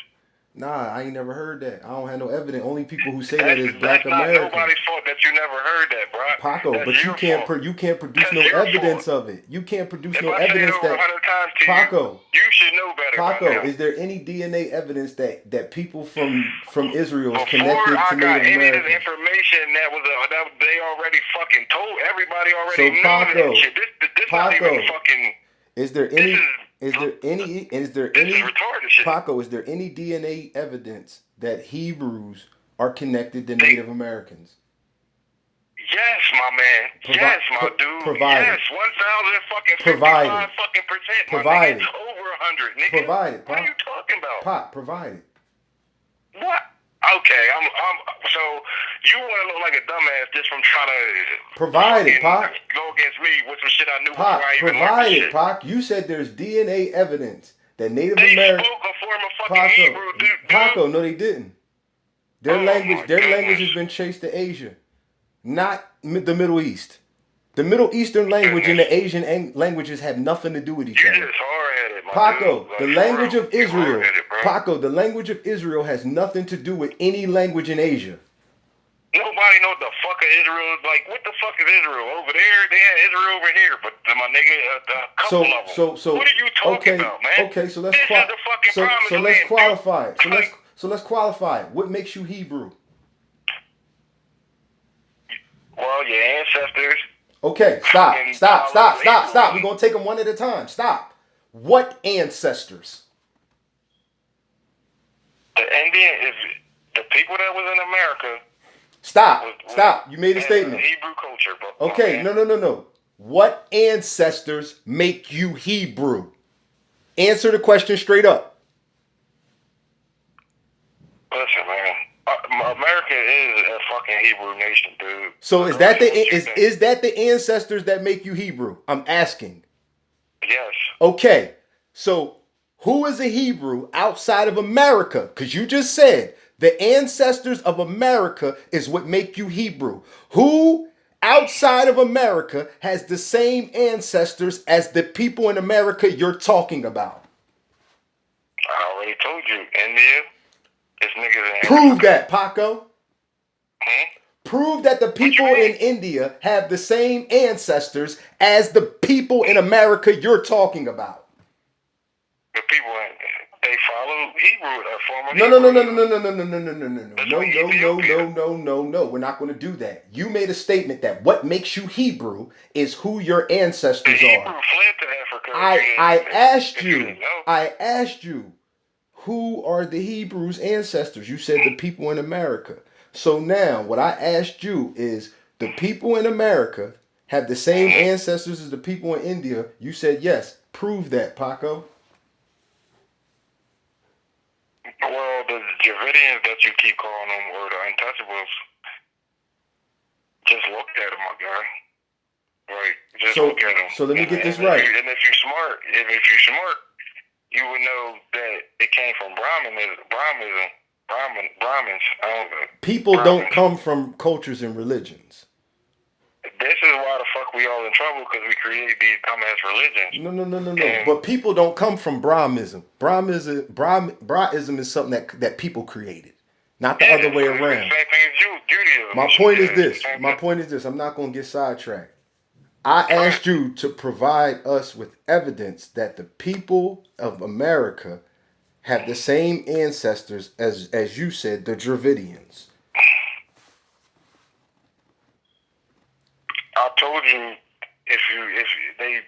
[SPEAKER 3] Nah, I ain't never heard that. I don't have no evidence. Only people who say that is black
[SPEAKER 2] That's not
[SPEAKER 3] Americans.
[SPEAKER 2] nobody's fault that you never heard that, bro.
[SPEAKER 3] Paco,
[SPEAKER 2] That's
[SPEAKER 3] but
[SPEAKER 2] your fault.
[SPEAKER 3] you can't produce
[SPEAKER 2] That's
[SPEAKER 3] no
[SPEAKER 2] your
[SPEAKER 3] evidence
[SPEAKER 2] fault.
[SPEAKER 3] of it. You can't produce
[SPEAKER 2] If
[SPEAKER 3] no
[SPEAKER 2] I say it
[SPEAKER 3] evidence
[SPEAKER 2] over
[SPEAKER 3] that
[SPEAKER 2] 100 times to
[SPEAKER 3] Paco,
[SPEAKER 2] you should know better by
[SPEAKER 3] Paco,
[SPEAKER 2] now.
[SPEAKER 3] is there any DNA evidence that people from Israel is
[SPEAKER 2] Before
[SPEAKER 3] connected
[SPEAKER 2] I
[SPEAKER 3] to
[SPEAKER 2] got
[SPEAKER 3] Native
[SPEAKER 2] any of this
[SPEAKER 3] Americans?
[SPEAKER 2] information that they already fucking told everybody already
[SPEAKER 3] So,
[SPEAKER 2] knew
[SPEAKER 3] Paco,
[SPEAKER 2] that shit. This not
[SPEAKER 3] Paco,
[SPEAKER 2] even fucking.
[SPEAKER 3] Is there
[SPEAKER 2] This
[SPEAKER 3] any
[SPEAKER 2] is
[SPEAKER 3] is there any
[SPEAKER 2] this is retarded shit.
[SPEAKER 3] Paco, is there any DNA evidence that Hebrews are connected to
[SPEAKER 2] They-
[SPEAKER 3] Native Americans?
[SPEAKER 2] Yes, my man. Yes, my dude.
[SPEAKER 3] Provide
[SPEAKER 2] Yes,
[SPEAKER 3] it.
[SPEAKER 2] 1,055 fucking percent.
[SPEAKER 3] Provide it.
[SPEAKER 2] Over 100, nigga.
[SPEAKER 3] Provide it,
[SPEAKER 2] What
[SPEAKER 3] Pop.
[SPEAKER 2] are you talking about?
[SPEAKER 3] Pop, provide it.
[SPEAKER 2] What? Okay, I'm. So you want to look like a dumbass just from trying to
[SPEAKER 3] Provide it, Pop.
[SPEAKER 2] go against me with some shit I knew
[SPEAKER 3] Pop,
[SPEAKER 2] before I even learned
[SPEAKER 3] provide
[SPEAKER 2] this
[SPEAKER 3] it,
[SPEAKER 2] shit.
[SPEAKER 3] Pop. You said there's DNA evidence that Native
[SPEAKER 2] They
[SPEAKER 3] Americans.
[SPEAKER 2] spoke a form of fucking Hebrew, dude.
[SPEAKER 3] Paco, no, they didn't. Their
[SPEAKER 2] Oh,
[SPEAKER 3] language,
[SPEAKER 2] my
[SPEAKER 3] their language
[SPEAKER 2] goodness.
[SPEAKER 3] has been traced to Asia, not the Middle East. The Middle Eastern language and the Asian languages have nothing to do with each
[SPEAKER 2] You
[SPEAKER 3] other.
[SPEAKER 2] just hard-headed, my
[SPEAKER 3] Paco,
[SPEAKER 2] dude. Like,
[SPEAKER 3] the
[SPEAKER 2] for
[SPEAKER 3] language
[SPEAKER 2] real.
[SPEAKER 3] of
[SPEAKER 2] You
[SPEAKER 3] Israel.
[SPEAKER 2] hard-headed, bro.
[SPEAKER 3] Paco, the language of Israel has nothing to do with any language in Asia.
[SPEAKER 2] Nobody know what the fuck of Israel is. Like, what the fuck is Israel? Over there, they had Israel over here, but my nigga, a couple of them.
[SPEAKER 3] So,
[SPEAKER 2] what are you talking
[SPEAKER 3] okay,
[SPEAKER 2] about, man?
[SPEAKER 3] okay. So let's
[SPEAKER 2] this is the fucking promised
[SPEAKER 3] so let's
[SPEAKER 2] land,
[SPEAKER 3] qualify it.
[SPEAKER 2] dude.
[SPEAKER 3] So let's qualify it. What makes you Hebrew?
[SPEAKER 2] Well, your ancestors.
[SPEAKER 3] Okay, stop. We're gonna take them one at a time. Stop. What ancestors?
[SPEAKER 2] The Indian is the people that was in America.
[SPEAKER 3] Stop. You made a statement.
[SPEAKER 2] Hebrew culture, bro.
[SPEAKER 3] Okay, no. What ancestors make you Hebrew? Answer the question straight up.
[SPEAKER 2] Listen, man. America is a fucking Hebrew nation, dude.
[SPEAKER 3] So is that the ancestors that make you Hebrew? I'm asking.
[SPEAKER 2] Yes.
[SPEAKER 3] Okay. So who is a Hebrew outside of America? Because you just said the ancestors of America is what make you Hebrew. Who outside of America has the same ancestors as the people in America you're talking about?
[SPEAKER 2] I already told you, India. It's niggas in
[SPEAKER 3] Prove that, Paco.
[SPEAKER 2] Hmm?
[SPEAKER 3] Prove that the people in India have the same ancestors as the people in America you're talking about.
[SPEAKER 2] The people they follow Hebrew, a form of
[SPEAKER 3] No. We're not going to do that. You made a statement that what makes you Hebrew is who your ancestors
[SPEAKER 2] Hebrew
[SPEAKER 3] are.
[SPEAKER 2] fled to Africa.
[SPEAKER 3] I asked you, who are the Hebrews' ancestors? You said the people in America. So now what I asked you is, the people in America have the same ancestors as the people in India. You said yes. Prove that, Paco.
[SPEAKER 2] Well, the Dravidians that you keep calling them, or the untouchables, just look at them, my guy. Like, just look at them.
[SPEAKER 3] So let me get this right.
[SPEAKER 2] And if you're smart, you would know that it came from Brahmins.
[SPEAKER 3] People don't come from cultures and religions.
[SPEAKER 2] This is why the fuck we all in trouble, because we created these dumbass religions.
[SPEAKER 3] No. But people don't come from Brahmism. Brahmism is something that people created, not the other way around.
[SPEAKER 2] Same thing as Judaism.
[SPEAKER 3] My point is this. I'm not going to get sidetracked. I asked you to provide us with evidence that the people of America have the same ancestors as you said, the Dravidians.
[SPEAKER 2] I told you, if they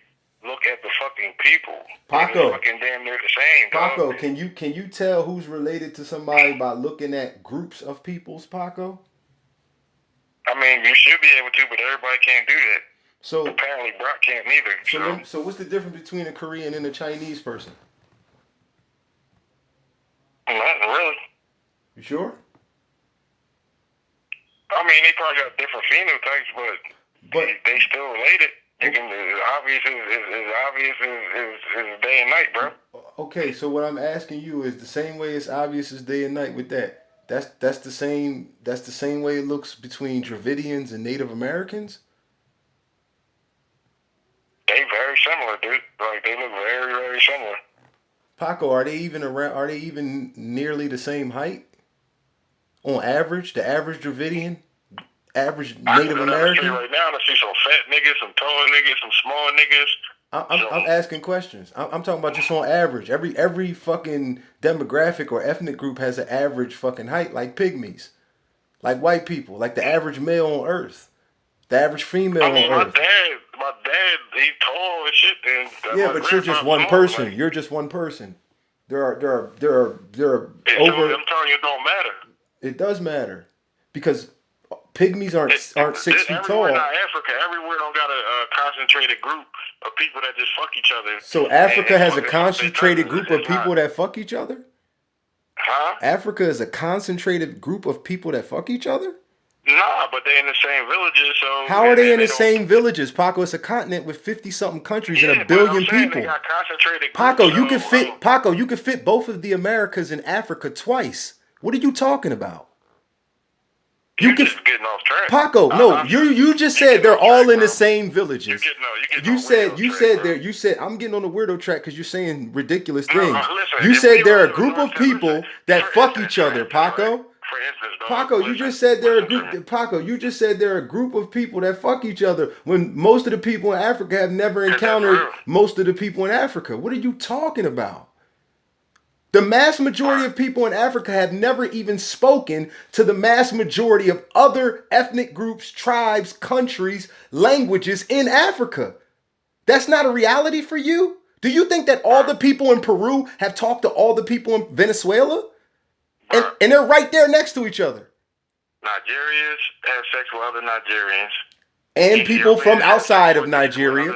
[SPEAKER 2] look at the fucking people,
[SPEAKER 3] Paco,
[SPEAKER 2] they're fucking damn near the same.
[SPEAKER 3] Paco,
[SPEAKER 2] dog.
[SPEAKER 3] can you tell who's related to somebody by looking at groups of peoples, Paco?
[SPEAKER 2] I mean, you should be able to, but everybody can't do that.
[SPEAKER 3] So
[SPEAKER 2] apparently, Brock can't neither.
[SPEAKER 3] So what's the difference between a Korean and a Chinese person?
[SPEAKER 2] Nothing really.
[SPEAKER 3] You sure?
[SPEAKER 2] I mean, they probably got different phenotypes, but they still related. You can, as obvious as day and night, bro.
[SPEAKER 3] Okay, so what I'm asking you is the same way it's obvious as day and night with that. That's the same way it looks between Dravidians and Native Americans?
[SPEAKER 2] They very similar, dude. Like, they look very, very similar.
[SPEAKER 3] Paco, are they even around? Are they even nearly the same height on average? The average Dravidian, average Native American.
[SPEAKER 2] Right now, I see some fat niggas, some tall niggas, some small niggas.
[SPEAKER 3] I'm asking questions. I'm talking about just on average. Every fucking demographic or ethnic group has an average fucking height, like pygmies, like white people, like the average male on Earth, the average female on Earth.
[SPEAKER 2] My dad, he tall and shit. And
[SPEAKER 3] yeah, but you're just one person. Like, you're just one person. There are over.
[SPEAKER 2] I'm telling you, it don't matter.
[SPEAKER 3] It does matter because pygmies aren't 6 feet tall.
[SPEAKER 2] Everywhere in Africa, everywhere don't got a concentrated group of people that just fuck each other.
[SPEAKER 3] So Africa has a concentrated group of people that fuck each other?
[SPEAKER 2] Huh?
[SPEAKER 3] Africa is a concentrated group of people that fuck each other?
[SPEAKER 2] Nah, but they in the same villages, so...
[SPEAKER 3] How are they in the same villages, Paco? It's a continent with 50-something countries and 1 billion people.
[SPEAKER 2] They got concentrated
[SPEAKER 3] Paco,
[SPEAKER 2] groups,
[SPEAKER 3] you can fit both of the Americas in Africa twice. What are you talking about?
[SPEAKER 2] You're just getting off track.
[SPEAKER 3] Paco, no, you just said they're all in the same villages. You said I'm getting on the weirdo track because you're saying ridiculous things. You said they're a group of people that fuck each other, Paco.
[SPEAKER 2] For instance,
[SPEAKER 3] Paco, you just said they're a group. Paco, you just said they're a group of people that fuck each other. When most of the people in Africa have never encountered most of the people in Africa. What are you talking about? The mass majority of people in Africa have never even spoken to the mass majority of other ethnic groups, tribes, countries, languages in Africa. That's not a reality for you? Do you think that all the people in Peru have talked to all the people in Venezuela? And they're right there next to each other.
[SPEAKER 2] Nigerians have sex with other Nigerians.
[SPEAKER 3] And people from outside of Nigeria.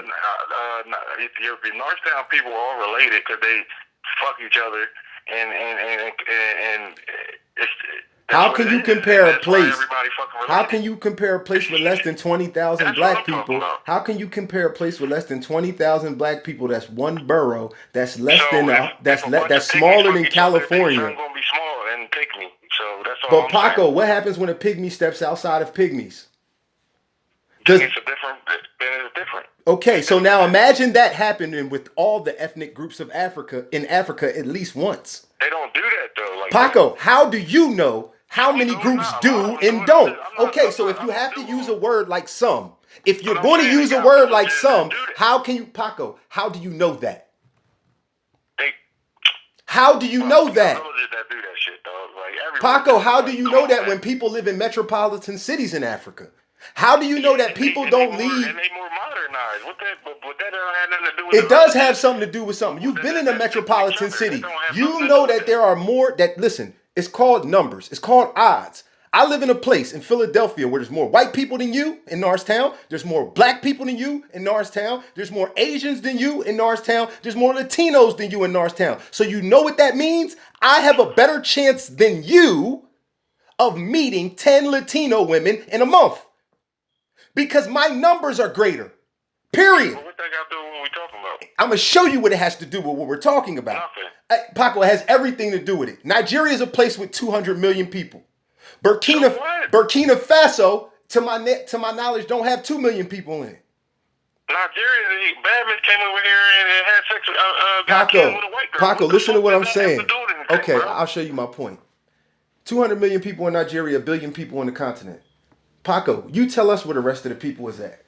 [SPEAKER 2] Ethiopian, Northtown people are all related because they fuck each other. And it's...
[SPEAKER 3] How can you compare a place? How can you compare a place with less than 20,000 black people? How can you compare a place with less than 20,000 black people? That's one borough. That's less than that's smaller than California.
[SPEAKER 2] It's gonna be smaller than pygmy. So that's all.
[SPEAKER 3] But Paco, what happens when a pygmy steps outside of pygmies?
[SPEAKER 2] It's different.
[SPEAKER 3] Okay, so now imagine that happening with all the ethnic groups of Africa at least once.
[SPEAKER 2] They don't do that though. Like
[SPEAKER 3] Paco, how do you know how many groups do and don't? Okay, so if you have to use a word like some, if you're going to use a word like some, how can you, Paco, how do you know that? How do you know that? Paco, how do you know that when people live in metropolitan cities in Africa? How do you know that people don't leave?
[SPEAKER 2] And they more modernized. But that don't have nothing to do with
[SPEAKER 3] it. Does have something to do with something. You've been in a metropolitan city. You know that there are more listen, it's called numbers. It's called odds. I live in a place in Philadelphia where there's more white people than you in Norristown. There's more black people than you in Norristown. There's more Asians than you in Norristown. There's more Latinos than you in Norristown. So you know what that means? I have a better chance than you of meeting 10 Latino women in a month. Because my numbers are greater. Period.
[SPEAKER 2] What that got to do with what we're talking about?
[SPEAKER 3] I'm going to show you what it has to do with what we're talking about.
[SPEAKER 2] Nothing.
[SPEAKER 3] Paco, it has everything to do with it. Nigeria is a place with 200 million people. Burkina Faso, to my knowledge, don't have 2 million people in it.
[SPEAKER 2] Nigeria, Badman came over here and had sex with a white girl.
[SPEAKER 3] Paco, listen to what I'm saying. Okay, I'll show you my point. 200 million people in Nigeria, 1 billion people on the continent. Paco, you tell us where the rest of the people is at.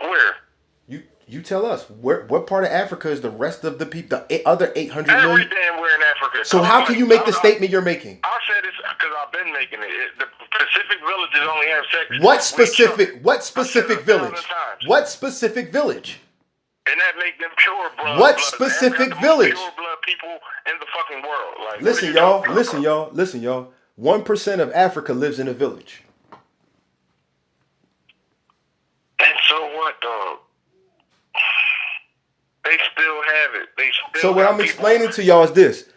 [SPEAKER 2] Where?
[SPEAKER 3] You tell us what part of Africa is the rest of the people, the other 800 million?
[SPEAKER 2] Every damn where in Africa.
[SPEAKER 3] So how can you make the statement you're making?
[SPEAKER 2] I said this because I've been making it. The Pacific villages only have sex.
[SPEAKER 3] What specific village? What specific village?
[SPEAKER 2] And that make them pure blood.
[SPEAKER 3] What specific village?
[SPEAKER 2] Pure blood people in the fucking world. Like,
[SPEAKER 3] listen, y'all. 1% of Africa lives in a village.
[SPEAKER 2] And so what, dog? They still have it.
[SPEAKER 3] So what I'm explaining to y'all is this.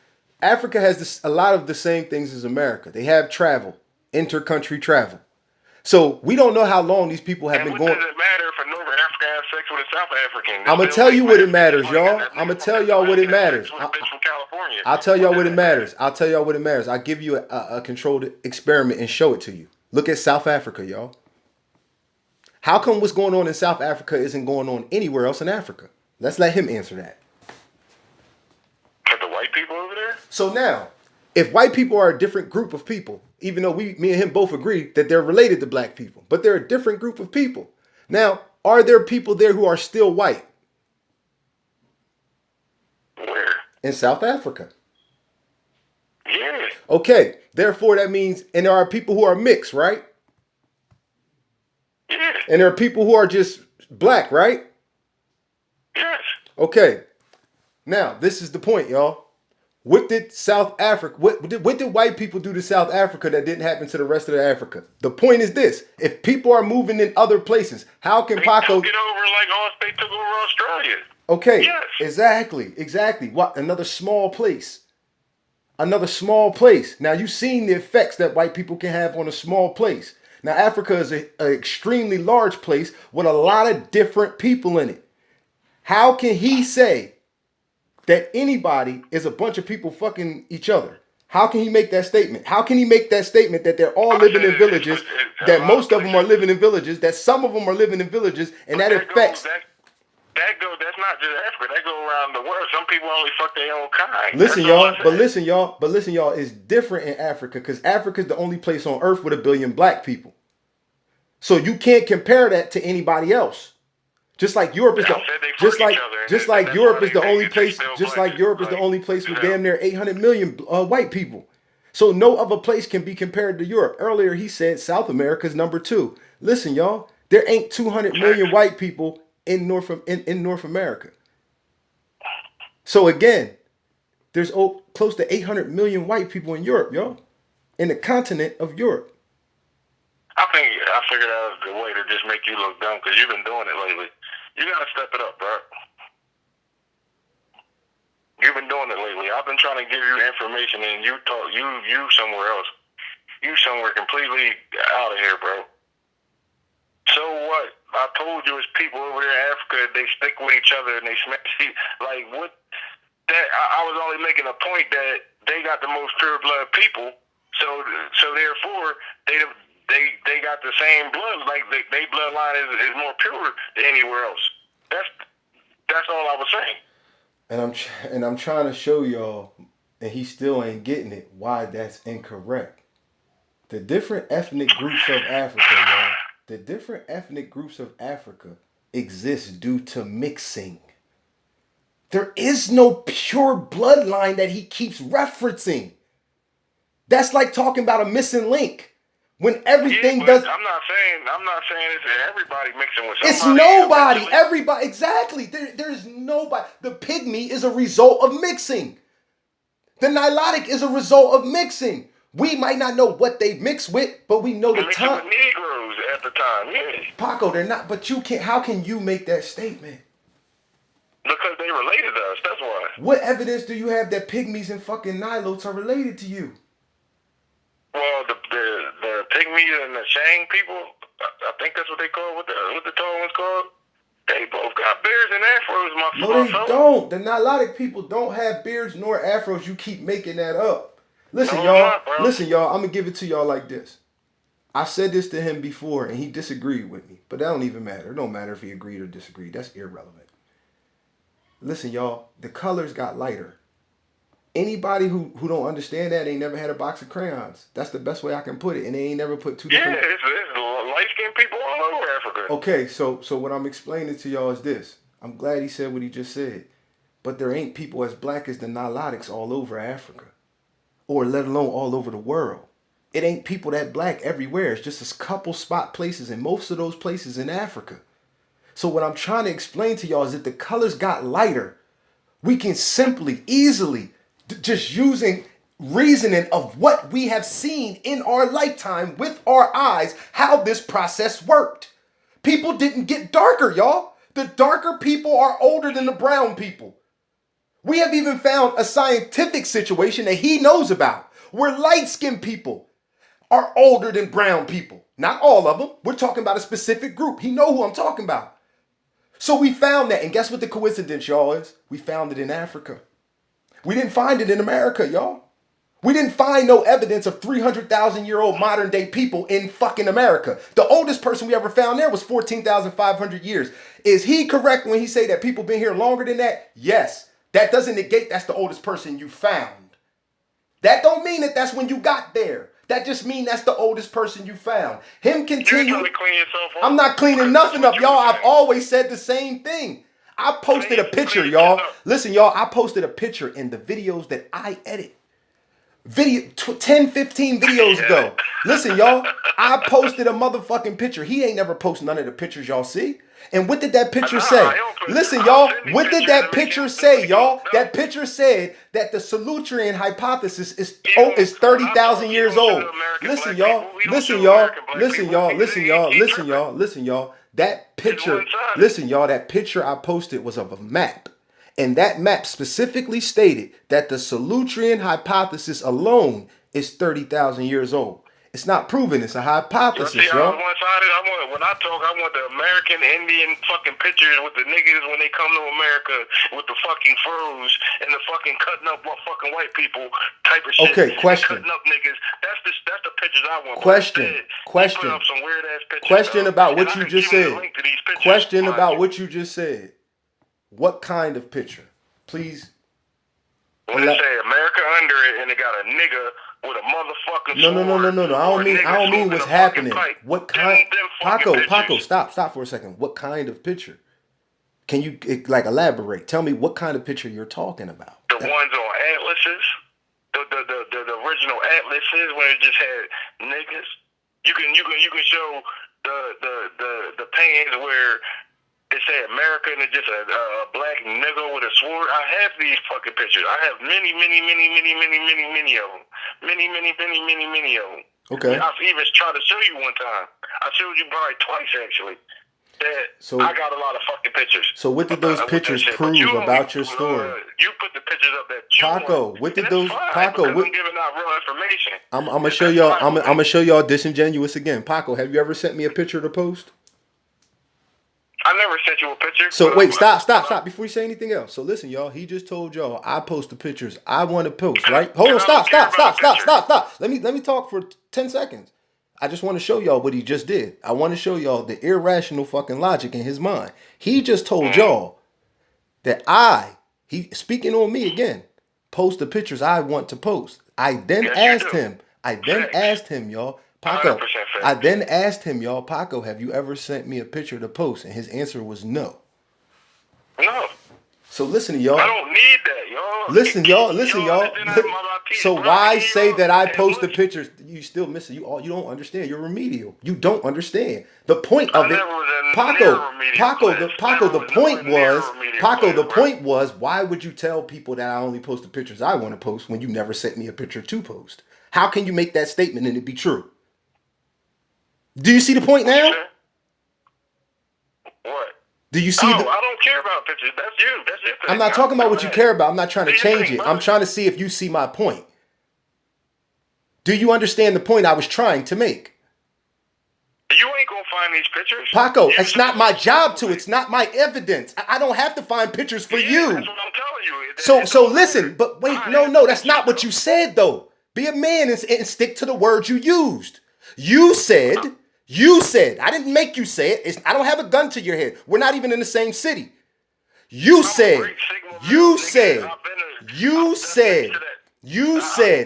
[SPEAKER 3] Africa has a lot of the same things as America. They have travel, inter-country travel. So we don't know how long these people have been going.
[SPEAKER 2] What does it matter if a Northern African has sex with a South African?
[SPEAKER 3] I'm going to tell you what it matters, y'all. I'm going to tell y'all what it matters. I'll tell y'all what it matters. I'll give you a controlled experiment and show it to you. Look at South Africa, y'all. How come what's going on in South Africa isn't going on anywhere else in Africa? Let's let him answer that. So now, if white people are a different group of people, even though me and him both agree that they're related to black people, but they're a different group of people. Now, are there people there who are still white?
[SPEAKER 2] Where?
[SPEAKER 3] In South Africa.
[SPEAKER 2] Yeah.
[SPEAKER 3] Okay, therefore that means, and there are people who are mixed, right?
[SPEAKER 2] Yeah.
[SPEAKER 3] And there are people who are just black, right?
[SPEAKER 2] Yes.
[SPEAKER 3] Okay. Now, this is the point, y'all. What did South Africa, what did white people do to South Africa that didn't happen to the rest of Africa? The point is this. If people are moving in other places, how can Paco...
[SPEAKER 2] They took it over like they took over Australia.
[SPEAKER 3] Okay,
[SPEAKER 2] yes.
[SPEAKER 3] Exactly. What? Another small place. Another small place. Now, you've seen the effects that white people can have on a small place. Now, Africa is an extremely large place with a lot of different people in it. How can he say that anybody is a bunch of people fucking each other? How can he make that statement? How can he make that statement that they're all living in villages, that most of them are living in villages, that some of them are living in villages, and that affects...
[SPEAKER 2] That's not just Africa. That go around the world. Some people only fuck their own kind.
[SPEAKER 3] Listen, y'all, it's different in Africa because Africa is the only place on earth with 1 billion black people. So you can't compare that to anybody else. Just like Europe is the only place with damn near 800 million white people. So no other place can be compared to Europe. Earlier he said South America's number 2. Listen, y'all, there ain't 200 million white people in North America. So again, there's close to 800 million white people in Europe, y'all, in the continent of Europe.
[SPEAKER 2] I think I figured out the way to just make you look dumb because you've been doing it lately. You gotta step it up, bro. You've been doing it lately. I've been trying to give you information, and you somewhere else. You somewhere completely out of here, bro. So what? I told you, it's people over there in Africa. They stick with each other and they smash. Like what? That I was only making a point that they got the most pure blood people. So therefore they got the same blood. Like their bloodline is more pure than anywhere else. That's all I was saying.
[SPEAKER 3] And I'm trying to show y'all, and he still ain't getting it, why that's incorrect. The different ethnic groups of Africa, y'all. The different ethnic groups of Africa exist due to mixing. There is no pure bloodline that he keeps referencing. That's like talking about a missing link. When everything does...
[SPEAKER 2] I'm not saying it's everybody mixing with somebody.
[SPEAKER 3] It's nobody. Everybody. Exactly. There's nobody. The pygmy is a result of mixing. The Nilotic is a result of mixing. We might not know what they mix with, but we know the time.
[SPEAKER 2] With Negros at the time, yeah.
[SPEAKER 3] Paco, they're not. But you can't. How can you make that statement?
[SPEAKER 2] Because they related to us. That's why.
[SPEAKER 3] What evidence do you have that pygmies and fucking Nilotes are related to you?
[SPEAKER 2] Well, the pygmies and the Shang people, I think that's what they call what the tall ones called. They both got beards and afros.
[SPEAKER 3] No, they don't. The Nilotic people don't have beards nor afros. You keep making that up. Listen, y'all. I'm gonna give it to y'all like this. I said this to him before, and he disagreed with me. But that don't even matter. It don't matter if he agreed or disagreed. That's irrelevant. Listen, y'all. The colors got lighter. Anybody who don't understand that ain't never had a box of crayons. That's the best way I can put it. And they ain't never put two different...
[SPEAKER 2] Yeah, it's light-skinned people all over Africa.
[SPEAKER 3] Okay, so what I'm explaining to y'all is this. I'm glad he said what he just said. But there ain't people as black as the Nilotics all over Africa. Or let alone all over the world. It ain't people that black everywhere. It's just a couple spot places, and most of those places in Africa. So what I'm trying to explain to y'all is that the colors got lighter. We can simply, easily, just using reasoning of what we have seen in our lifetime with our eyes, how this process worked. People didn't get darker, y'all. The darker people are older than the brown people. We have even found a scientific situation that he knows about where light-skinned people are older than brown people. Not all of them. We're talking about a specific group. He know who I'm talking about. So we found that. And guess what the coincidence, y'all, is? We found it in Africa. We didn't find it in America, y'all. We didn't find no evidence of 300,000-year-old modern-day people in fucking America. The oldest person we ever found there was 14,500 years. Is he correct when he say that people been here longer than that? Yes. That doesn't negate that's the oldest person you found.
[SPEAKER 4] That don't mean that that's when you got there. That just mean that's the oldest person you found. Him continue.
[SPEAKER 2] You're trying to clean yourself up.
[SPEAKER 4] I'm not cleaning nothing up, y'all. I've always said the same thing. I posted a picture, y'all. Listen, y'all, I posted a picture in the videos that I edit. 10, 15 videos ago. Listen, y'all, I posted a motherfucking picture. He ain't never posted none of the pictures y'all see. And what did that picture say? Listen, y'all, what did that picture say, y'all? That picture said that the Solutrean hypothesis is 30,000 years old. Listen, y'all, listen, y'all, listen, y'all, listen, y'all, listen, y'all, listen, y'all. That picture, listen, y'all, that picture I posted was of a map. And that map specifically stated that the Solutrean hypothesis alone is 30,000 years old. It's not proven. It's a hypothesis,
[SPEAKER 2] see,
[SPEAKER 4] y'all.
[SPEAKER 2] When I talk, I want the American Indian fucking pictures with the niggas when they come to America with the fucking furs and the fucking cutting up fucking white people type of shit.
[SPEAKER 4] Okay, question.
[SPEAKER 2] Cutting up niggas. That's the pictures I want.
[SPEAKER 4] Question.
[SPEAKER 2] Put up some weird ass pictures.
[SPEAKER 4] Question about what you just said. Question about what you just said. What kind of picture? Please.
[SPEAKER 2] When they say America under it and they got a nigga with a motherfucking
[SPEAKER 4] No. I don't mean what's happening. What kind? Paco, stop for a second. What kind of picture? Can you like elaborate? Tell me what kind of picture you're talking about.
[SPEAKER 2] The ones on atlases, the original atlases when it just had niggas. You can show the paintings where it say America and it's just a black nigga with a sword. I have these fucking pictures. I have many of them. Many of them.
[SPEAKER 4] Okay.
[SPEAKER 2] I've even tried to show you one time. I showed you probably twice actually. So I got a lot of fucking pictures.
[SPEAKER 4] So what did those pictures prove about your story?
[SPEAKER 2] You put the pictures up that you
[SPEAKER 4] Paco, what did those Paco?
[SPEAKER 2] I'm giving out real information.
[SPEAKER 4] I'm gonna show y'all. I'm gonna show y'all disingenuous again. Paco, have you ever sent me a picture to post?
[SPEAKER 2] I never sent you a picture.
[SPEAKER 4] So wait, stop before you say anything else. So listen, y'all. He just told y'all I post the pictures I want to post. Right? Hold on. Stop. Let me talk for 10 seconds. I just want to show y'all what he just did. I want to show y'all the irrational fucking logic in his mind. He just told y'all that he speaking on me again, post the pictures I want to post. I then asked him, y'all, Paco. I then asked him, y'all, Paco, have you ever sent me a picture to post? And his answer was no.
[SPEAKER 2] No.
[SPEAKER 4] So listen to y'all.
[SPEAKER 2] I don't need that, y'all.
[SPEAKER 4] Listen, y'all. So why say that I post the pictures? You still missing. You don't understand. You're remedial. You don't understand. The point of it, Paco, the point was, why would you tell people that I only post the pictures I want to post when you never sent me a picture to post? How can you make that statement and it be true? Do you see the point now?
[SPEAKER 2] What?
[SPEAKER 4] Do you see
[SPEAKER 2] I don't care about pictures. That's you. That's your thing.
[SPEAKER 4] I'm not talking about what you care about. I'm not trying to change it. I'm trying to see if you see my point. Do you understand the point I was trying to make?
[SPEAKER 2] You ain't gonna find these pictures.
[SPEAKER 4] Paco, it's not my job to. It's not my evidence. I don't have to find pictures for you.
[SPEAKER 2] That's what I'm telling you.
[SPEAKER 4] So listen, but wait, no, that's not what you said though. Be a man and stick to the words you used. You said, I didn't make you say it. I don't have a gun to your head. We're not even in the same city. You said,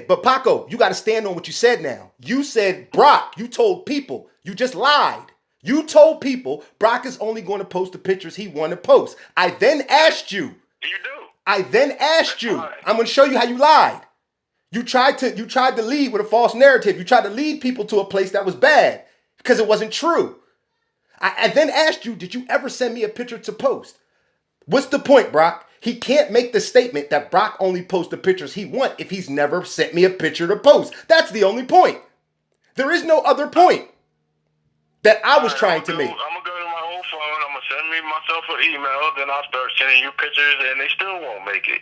[SPEAKER 4] but Paco, you got to stand on what you said now. You said, Brock, you told people, you just lied. You told people Brock is only going to post the pictures he want to post. I then asked you.
[SPEAKER 2] You do.
[SPEAKER 4] I'm going to show you how you lied. You tried to lead with a false narrative. You tried to lead people to a place that was bad because it wasn't true. I then asked you, did you ever send me a picture to post? What's the point, Brock? He can't make the statement that Brock only posts the pictures he wants if he's never sent me a picture to post. That's the only point. There is no other point that I was trying to make.
[SPEAKER 2] I'm going to go to my old phone. I'm going to send myself an email. Then I'll start sending you pictures and they still won't make it.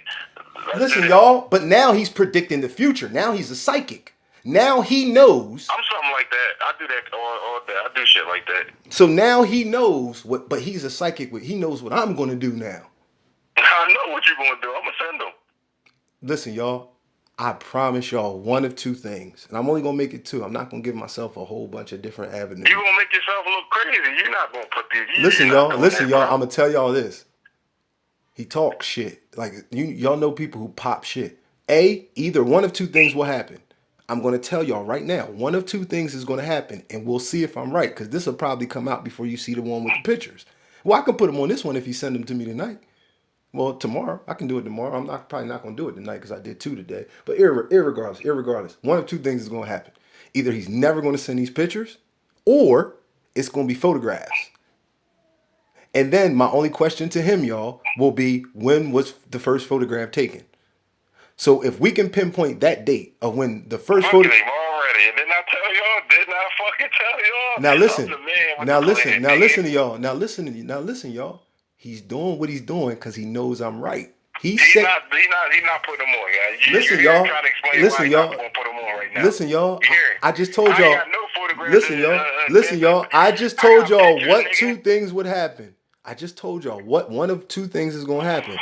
[SPEAKER 4] Listen, y'all, but now he's predicting the future. Now he's a psychic. Now he knows.
[SPEAKER 2] I'm something like that. I do that all day. I do shit like that.
[SPEAKER 4] So now he knows what, but he's a psychic. He knows what I'm going to do now.
[SPEAKER 2] I know what you're going to do. I'm going to send him.
[SPEAKER 4] Listen, y'all, I promise y'all one of two things. And I'm only going to make it two. I'm not going to give myself a whole bunch of different avenues.
[SPEAKER 2] You're going to make yourself look crazy. You're not going to put these.
[SPEAKER 4] Listen, y'all, I'm going to tell y'all this. He talks shit. Like, y'all know people who pop shit. Either one of two things will happen. I'm going to tell y'all right now. One of two things is going to happen, and we'll see if I'm right, because this will probably come out before you see the one with the pictures. Well, I can put them on this one if you send them to me tonight. Well, tomorrow. I can do it tomorrow. I'm probably not going to do it tonight because I did 2 today. But irregardless, one of two things is going to happen. Either he's never going to send these pictures, or it's going to be photographs. And then my only question to him, y'all, will be, when was the first photograph taken? So if we can pinpoint that date of when the first photograph...
[SPEAKER 2] already. Didn't I tell y'all? Didn't I fucking tell y'all?
[SPEAKER 4] Now listen to y'all. Now listen, y'all. He's doing what he's doing because he knows I'm right. He's not
[SPEAKER 2] putting them on, guys.
[SPEAKER 4] Listen, y'all. Listen, y'all. I just told y'all. Listen, y'all. I just told y'all what two things would happen. I just told y'all what one of two things is gonna happen.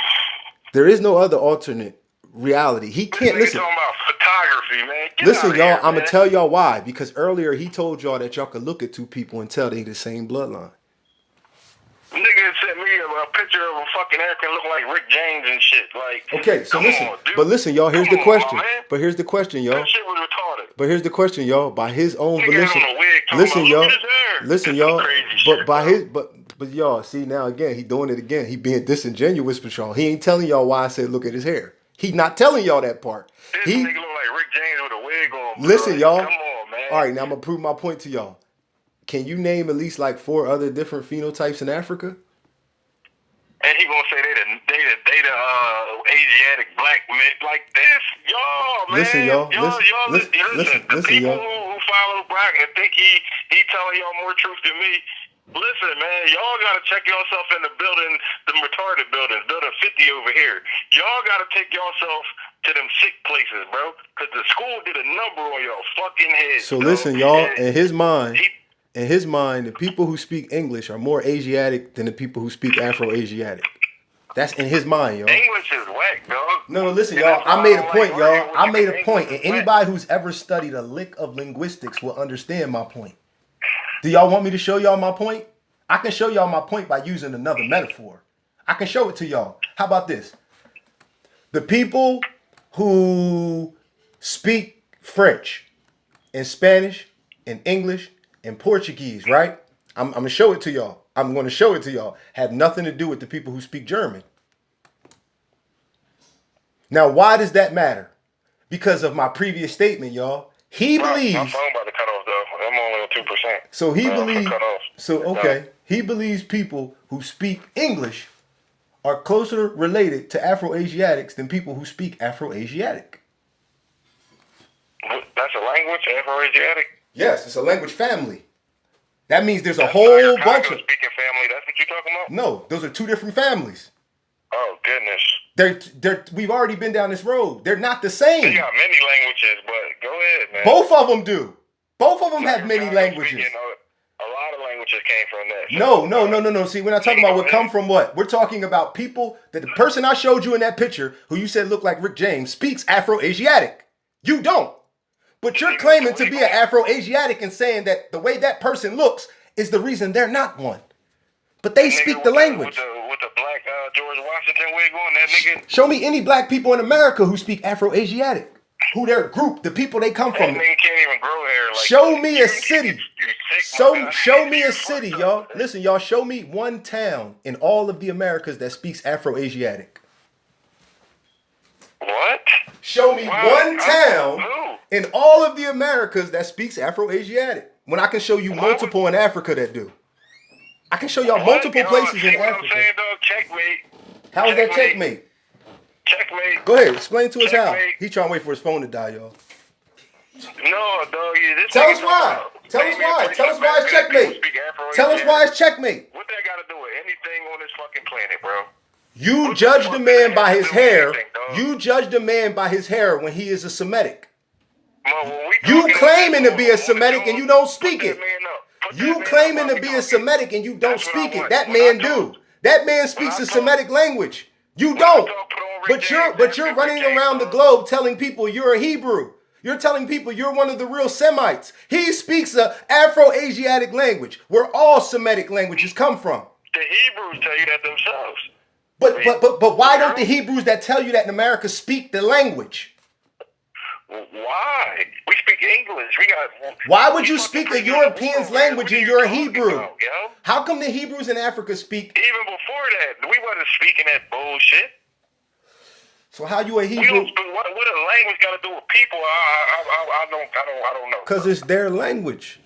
[SPEAKER 4] There is no other alternate reality. He can't listen.
[SPEAKER 2] Talking about photography, man.
[SPEAKER 4] Listen, y'all. I'm gonna tell y'all why. Because earlier he told y'all that y'all could look at two people and tell they the same bloodline.
[SPEAKER 2] Nigga sent me a picture of a fucking African look like Rick James and shit. Like,
[SPEAKER 4] okay, so listen. But listen, y'all. Here's the question. But here's the question, y'all.
[SPEAKER 2] That shit was retarded.
[SPEAKER 4] But here's the question, y'all. By his own volition. Listen, y'all. Listen, y'all. But by his but y'all see now again he doing it again. He being disingenuous with y'all. He ain't telling y'all why I said look at his hair. He not telling y'all that part.
[SPEAKER 2] This nigga look like Rick James with a wig on.
[SPEAKER 4] Listen, y'all.
[SPEAKER 2] Come on, man.
[SPEAKER 4] All right, now I'm gonna prove my point to y'all. Can you name at least like 4 other different phenotypes in Africa?
[SPEAKER 2] And he gonna say they the Asiatic black men like this, y'all, man.
[SPEAKER 4] Listen, y'all.
[SPEAKER 2] Listen. The people who follow Brock and think he telling y'all more truth than me. Listen, man, y'all gotta check yourself in the building, the retarded buildings, building 50 over here. Y'all gotta take yourself to them sick places, bro, because the school did a number on your fucking heads.
[SPEAKER 4] So listen, y'all. In his mind, the people who speak English are more Asiatic than the people who speak Afro-Asiatic. That's in his mind, y'all.
[SPEAKER 2] English is whack, dog.
[SPEAKER 4] No, listen, y'all. I made a point, y'all. I made a point, and anybody who's ever studied a lick of linguistics will understand my point. Do y'all want me to show y'all my point? I can show y'all my point by using another metaphor. I can show it to y'all. How about this? The people who speak French and Spanish and English and Portuguese, right? I'm going to show it to y'all. I'm going to show it to y'all. Have nothing to do with the people who speak German. Now, why does that matter? Because of my previous statement, y'all. He believes...
[SPEAKER 2] My phone about to cut off, though. I'm only on 2%.
[SPEAKER 4] So he believes... So, okay. He believes people who speak English are closer related to Afro-Asiatics than people who speak Afro-Asiatic.
[SPEAKER 2] That's a language, Afro-Asiatic?
[SPEAKER 4] Yes, it's a language family. That means there's a whole bunch of...
[SPEAKER 2] speaking family, that's what you're talking about?
[SPEAKER 4] No, those are 2 different families.
[SPEAKER 2] Oh, goodness.
[SPEAKER 4] We've already been down this road. They're not the same.
[SPEAKER 2] They got many languages, but go ahead, man.
[SPEAKER 4] Both of them do. Both of them have many languages.
[SPEAKER 2] A lot of languages came from that.
[SPEAKER 4] No. See, we're not talking about what come from what. We're talking about people that the person I showed you in that picture, who you said looked like Rick James, speaks Afro-Asiatic. You don't. But you're claiming to be an Afro-Asiatic and saying that the way that person looks is the reason they're not one. But they speak the language.
[SPEAKER 2] With the black George Washington wig on, that nigga.
[SPEAKER 4] Show me any black people in America who speak Afro-Asiatic. Who their group, the people they come from.
[SPEAKER 2] That nigga can't even grow hair. Like
[SPEAKER 4] show me a city. Show me a city, y'all. Listen, y'all, show me one town in all of the Americas that speaks Afro-Asiatic.
[SPEAKER 2] What?
[SPEAKER 4] Show me one town in all of the Americas that speaks Afro-Asiatic. When I can show you multiple in Africa that do. I can show y'all multiple places in Africa.
[SPEAKER 2] I'm saying, dog, checkmate.
[SPEAKER 4] How is that checkmate?
[SPEAKER 2] Checkmate.
[SPEAKER 4] Go ahead, explain to us how. He trying to wait for his phone to die, y'all.
[SPEAKER 2] No, dog.
[SPEAKER 4] Tell us why. Tell us why it's checkmate. Tell us why it's checkmate.
[SPEAKER 2] What that got to do with anything on this fucking planet, bro?
[SPEAKER 4] You judge the man by his hair. You judge the man by his hair when he is a Semitic. You claiming to be a Semitic and you don't speak it. You claiming to be a Semitic and you don't speak it. That man do. That man speaks a Semitic language. You don't. But you're running around the globe telling people you're a Hebrew. You're telling people you're one of the real Semites. He speaks a Afro-Asiatic language where all Semitic languages come from.
[SPEAKER 2] The Hebrews tell you that themselves.
[SPEAKER 4] But why don't the Hebrews that tell you that in America speak the language?
[SPEAKER 2] Why? We speak English.
[SPEAKER 4] Why would you speak a European's language and you're a Hebrew? How come the Hebrews in Africa speak?
[SPEAKER 2] Even before that, we wasn't speaking that bullshit.
[SPEAKER 4] So how you a Hebrew?
[SPEAKER 2] What a language got to do with people? I don't know.
[SPEAKER 4] Because it's their language.